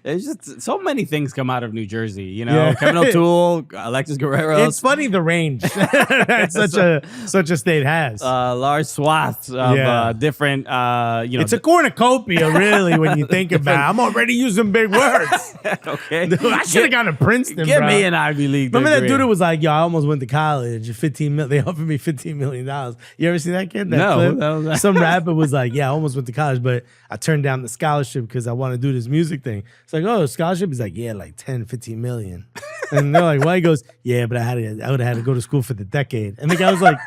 There's just so many things come out of New Jersey. Kevin O'Toole, Alexis Guerreros. It's funny the range that such a state has. Large swaths of different. It's a cornucopia, really, when you think about it. I'm already using big words. Okay. Dude, I should have gone to Princeton. Give me an Ivy League. Remember that dude who was like, yo, I almost went to college. They offered me $15 million. You ever see that kid? No. Some rapper was like, yeah, I almost went to college, but I turned down the scholarship because I want to do this music thing. It's like, oh, scholarship? He's like, yeah, like 10, 15 million. And they're like, why? He goes, yeah, but I would have had to go to school for the decade. And the guy was like,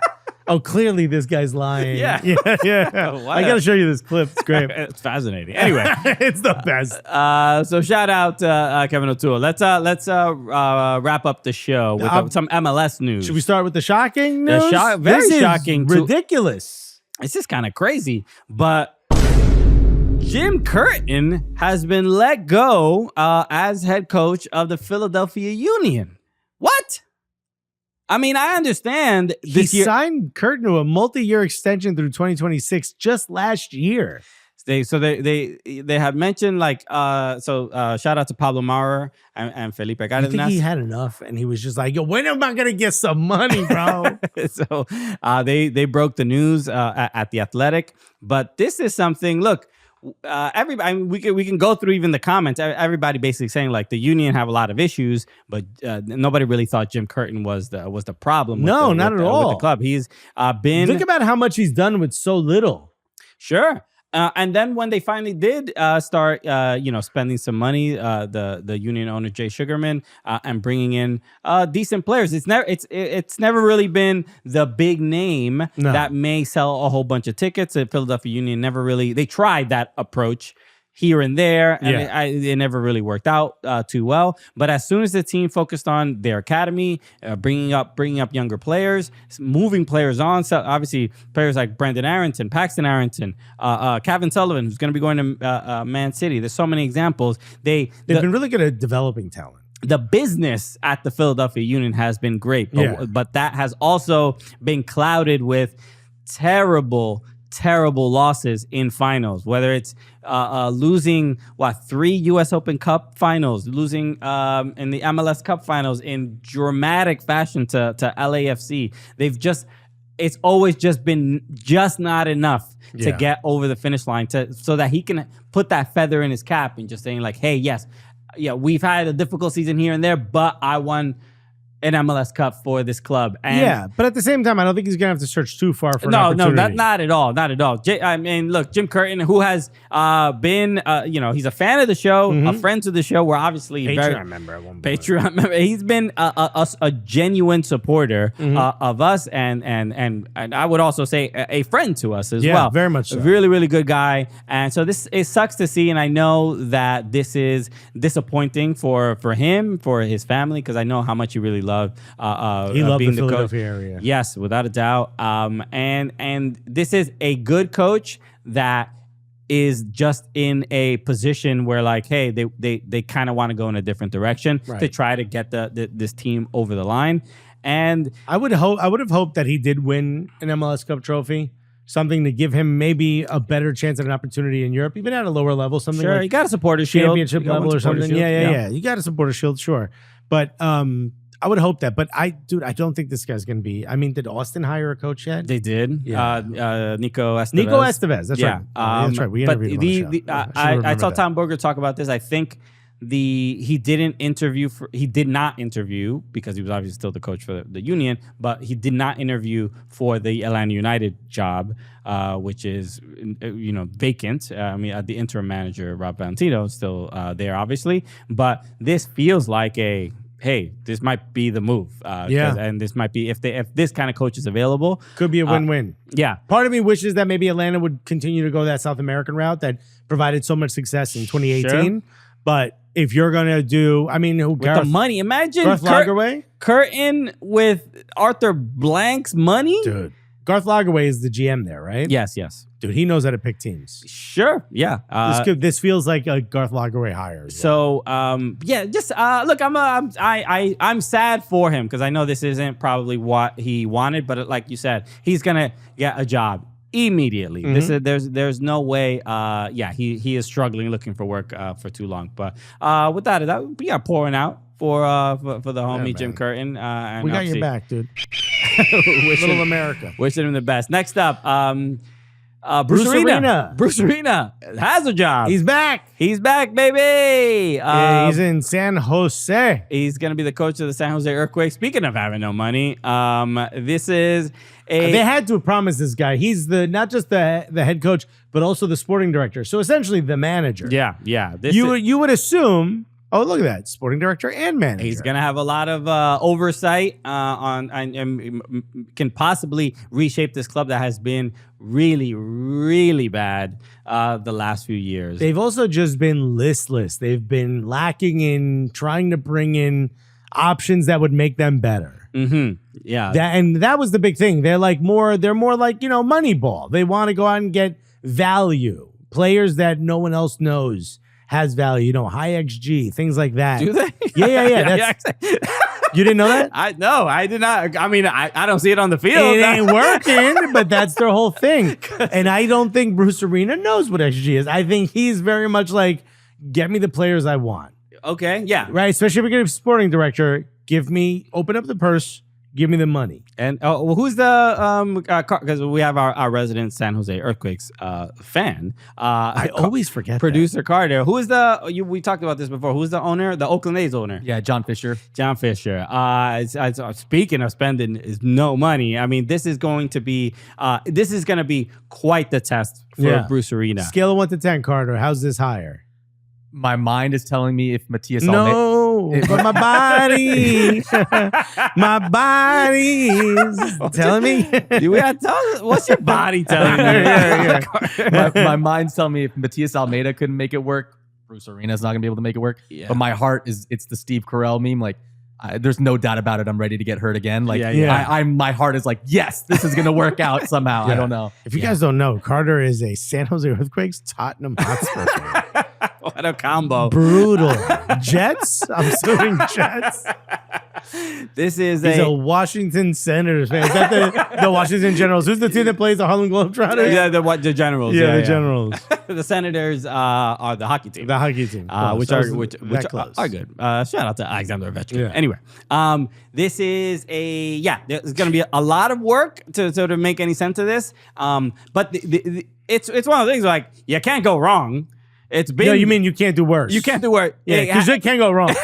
oh, clearly this guy's lying. Yeah. I got to show you this clip. It's great. It's fascinating. Anyway, it's the best. So shout out Kevin O'Toole. Let's wrap up the show with some MLS news. Should we start with the shocking news? Very shocking. Ridiculous. It's just kind of crazy, but Jim Curtin has been let go as head coach of the Philadelphia Union. What? I mean, I understand this year. He signed Curtin to a multi-year extension through 2026 just last year. They have mentioned shout out to Pablo Maurer and Felipe Cárdenas. I think he had enough, and he was just like, yo, when am I gonna get some money, bro? So they broke the news at The Athletic, but this is something. Look. Everybody, we can go through even the comments. Everybody basically saying like the Union have a lot of issues, but nobody really thought Jim Curtin was the problem. Not at all. With the club, he's been. Think about how much he's done with so little. Sure. And then when they finally did start, spending some money, the Union owner Jay Sugarman and bringing in decent players, it's never really been the big name that may sell a whole bunch of tickets. The Philadelphia Union never really they tried that approach here and there, and it never really worked out too well. But as soon as the team focused on their academy, bringing up younger players, moving players on, so obviously players like Brendan Arrington, Paxton Arrington, Kevin Sullivan, who's going to be going to Man City. There's so many examples. They've been really good at developing talent. The business at the Philadelphia Union has been great, but that has also been clouded with terrible terrible losses in finals, whether it's losing 3 U.S. Open Cup finals, losing in the MLS Cup finals in dramatic fashion to LAFC. It's always just been just not enough to get over the finish line so that he can put that feather in his cap and just saying like, hey, yes, we've had a difficult season here and there, but I won an MLS Cup for this club. And but at the same time, I don't think he's going to have to search too far for an opportunity. Not at all. Not at all. I mean, look, Jim Curtin, who has been, he's a fan of the show, a friend to the show. We're obviously Patreon member at one point. Patreon member. He's been a genuine supporter of us, and I would also say a friend to us as well. Very much so. A really, really good guy. And so it sucks to see, and I know that this is disappointing for him, for his family, because I know how much he really loved. He loved being the coach. Philadelphia area. Yes, without a doubt. And this is a good coach that is just in a position where, like, hey, they kind of want to go in a different direction to try to get this team over the line. And I would have hoped that he did win an MLS Cup trophy. Something to give him maybe a better chance at an opportunity in Europe, even at a lower level. Something sure, like you got a supporter shield, championship level or something. Yeah. You got a supporter shield, sure. But I would hope that. But I don't think this guy's going to be. I mean, did Austin hire a coach yet? They did. Yeah. Nico Estevez. Nico Estevez. That's right. That's right. We interviewed him on the show. I saw Tom Boger talk about this. I think he did not interview because he was obviously still the coach for the Union, but he did not interview for the Atlanta United job, which is vacant. I mean, the interim manager Rob Valentino is still there, obviously, but this feels like hey, this might be the move. And this might be if this kind of coach is available, could be a win-win. Part of me wishes that maybe Atlanta would continue to go that South American route that provided so much success in 2018. Sure. But if you're gonna do, I mean, with the money, imagine Garth Lagerway, Curtin with Arthur Blank's money, dude. Garth Lagerway is the GM there, right? Yes. Dude, he knows how to pick teams. Sure, yeah. This feels like a Garth Lagerway hire. So, look, I'm sad for him because I know this isn't probably what he wanted, but like you said, he's gonna get a job immediately. There's no way. He is struggling, looking for work for too long. But without it, we are pouring out for the homie Jim Curtin. And we got your back, dude. Little America. Wishing him the best. Next up, Bruce Arena. Bruce Arena has a job. He's back. He's back, baby. He's in San Jose. He's going to be the coach of the San Jose Earthquakes. Speaking of having no money, this is they had to promise this guy. He's not just the head coach, but also the sporting director. So essentially the manager. Yeah. You would assume. Oh, look at that. Sporting director and manager. He's going to have a lot of oversight and can possibly reshape this club that has been really, really bad the last few years. They've also just been listless. They've been lacking in trying to bring in options that would make them better. Yeah. That was the big thing. They're more like, Moneyball. They want to go out and get value. Players that no one else knows has value, high XG, things like that. Do they? Yeah. You didn't know that? I did not. I mean, I don't see it on the field. It ain't working, but that's their whole thing. And I don't think Bruce Arena knows what XG is. I think he's very much like, get me the players I want. Okay, yeah. Right, especially if you're a sporting director, open up the purse, give me the money. And who's the because we have our resident San Jose Earthquakes fan. I always forget producer Carter. Who is we talked about this before. Who's the owner? The Oakland A's owner. Yeah, John Fisher. Speaking of spending is no money. I mean, this is going to be quite the test for Bruce Arena. Scale of 1 to 10, Carter. How's this higher? My mind is telling me if Matias but my body, is telling me. What's your body telling you? My mind's telling me if Matias Almeida couldn't make it work, Bruce Arena's not gonna be able to make it work. Yeah. But my heart it's the Steve Carell meme. Like, there's no doubt about it. I'm ready to get hurt again. Like, my heart is like, yes, this is gonna work out somehow. I don't know. If you guys don't know, Carter is a San Jose Earthquakes Tottenham Hotspur fan. What a combo. Brutal. Jets? I'm assuming Jets. This is He's a Washington Senators fan. Is that the Washington Generals? Who's the team that plays the Harlem Globetrotters? Yeah, the Generals. Yeah, the Generals. The Senators are the hockey team. The hockey team. Which are good. Shout out to Alexander Ovechkin. Yeah. Anyway, this is there's going to be a lot of work to make any sense of this. But it's one of the things like you can't go wrong. It's been. No, you mean you can't do worse? You can't do worse. Yeah, because it can't go wrong.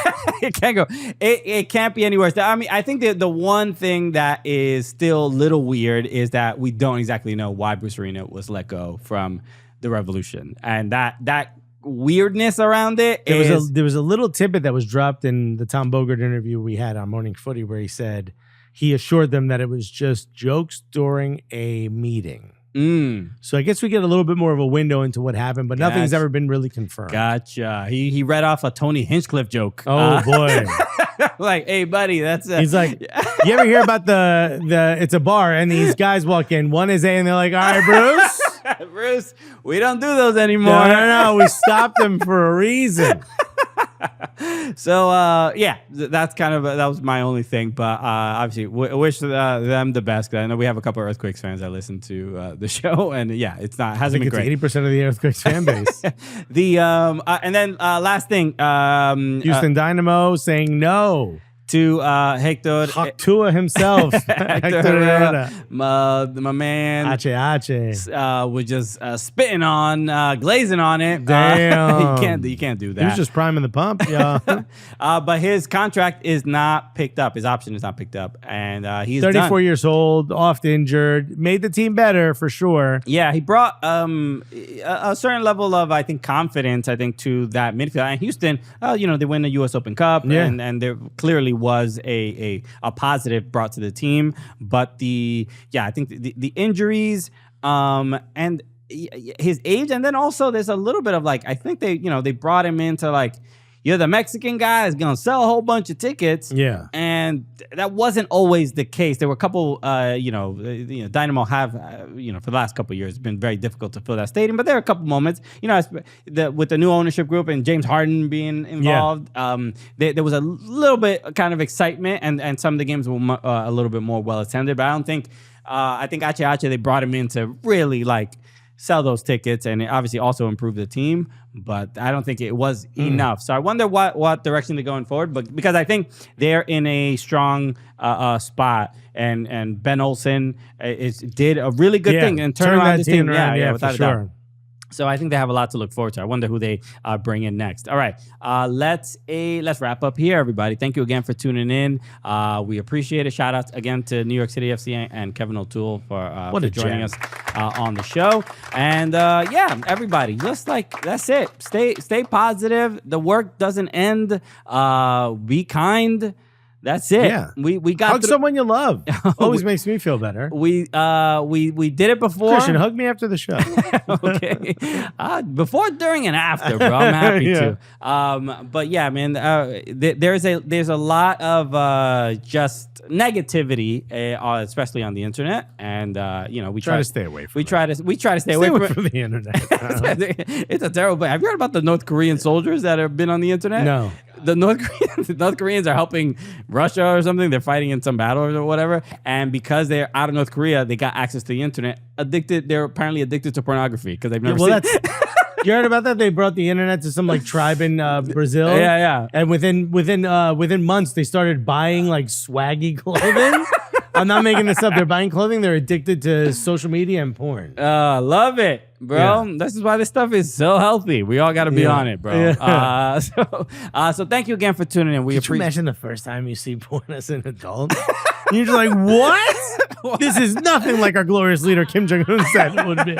It can't go. It can't be any worse. I mean, I think that the one thing that is still a little weird is that we don't exactly know why Bruce Arena was let go from the Revolution, and that weirdness around it. There was a little tidbit that was dropped in the Tom Bogert interview we had on Morning Footy, where he said he assured them that it was just jokes during a meeting. So I guess we get a little bit more of a window into what happened, but nothing's ever been really confirmed. Gotcha. He read off a Tony Hinchcliffe joke. Oh boy. Like, hey buddy, that's he's like, you ever hear about the it's a bar and these guys walk in, one is A and they're like, all right, Bruce. Bruce, we don't do those anymore. No, we stopped them for a reason. So that's kind of that was my only thing, but obviously wish them the best. I know we have a couple of Earthquakes fans that listen to the show, and hasn't been great. 80% of the Earthquakes fan base. And then last thing, Houston Dynamo saying no to Hector himself, Hector Herrera, my man, was just spitting on, glazing on it. Damn, you can't do that. He was just priming the pump, yeah. But his contract is not picked up. His option is not picked up, and he's 34 years old, oft injured. Made the team better for sure. Yeah, he brought a certain level of confidence to that midfield. And Houston, they win the U.S. Open Cup, and there clearly was a positive brought to the team, but the injuries and his age, and then also there's a little bit of they brought him into you're the Mexican guy is gonna sell a whole bunch of tickets. Yeah, and that wasn't always the case. There were a couple, Dynamo have, for the last couple of years, it's been very difficult to fill that stadium. But there are a couple moments, with the new ownership group and James Harden being involved, there was a little bit kind of excitement, and some of the games were a little bit more well attended. But I don't think, I think Ache they brought him in to really sell those tickets, and it obviously also improved the team, but I don't think it was enough. So I wonder what direction they're going forward, but because I think they're in a strong spot, and Ben Olsen did a really good thing and turned around this team. Without a doubt. So I think they have a lot to look forward to. I wonder who they bring in next. All right, let's wrap up here, everybody. Thank you again for tuning in. We appreciate it. Shout out again to New York City FC and Kevin O'Toole for joining us on the show. And everybody, just that's it. Stay positive. The work doesn't end. Be kind. That's it. Yeah. We got hug someone you love. Always makes me feel better. We did it before. Christian, hug me after the show. Okay. Before, during, and after, bro. I'm happy to. But yeah, man, there's a lot of just negativity, especially on the internet, and we try to stay away from. We try to stay away from the internet. It's a terrible. Have you heard about the North Korean soldiers that have been on the internet? No. The North Koreans are helping Russia or something. They're fighting in some battle or whatever. And because they're out of North Korea, they got access to the internet. They're apparently addicted to pornography because they've never seen. You heard about that? They brought the internet to some tribe in Brazil. Yeah. And within months, they started buying swaggy clothing. I'm not making this up. They're buying clothing. They're addicted to social media and porn. Love it, bro. Yeah. This is why this stuff is so healthy. We all got to be on it, bro. Yeah. So thank you again for tuning in. Can you imagine the first time you see porn as an adult? You're just like, what? This is nothing like our glorious leader Kim Jong-un said it would be.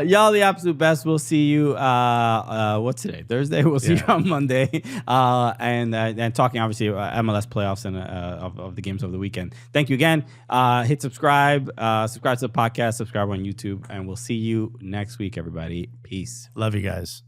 Y'all the absolute best. We'll see you. What's today? Thursday. We'll see you on Monday. And talking obviously MLS playoffs and of the games of the weekend. Thank you again. Hit subscribe. Subscribe to the podcast. Subscribe on YouTube, and we'll see you next week, everybody. Peace. Love you guys.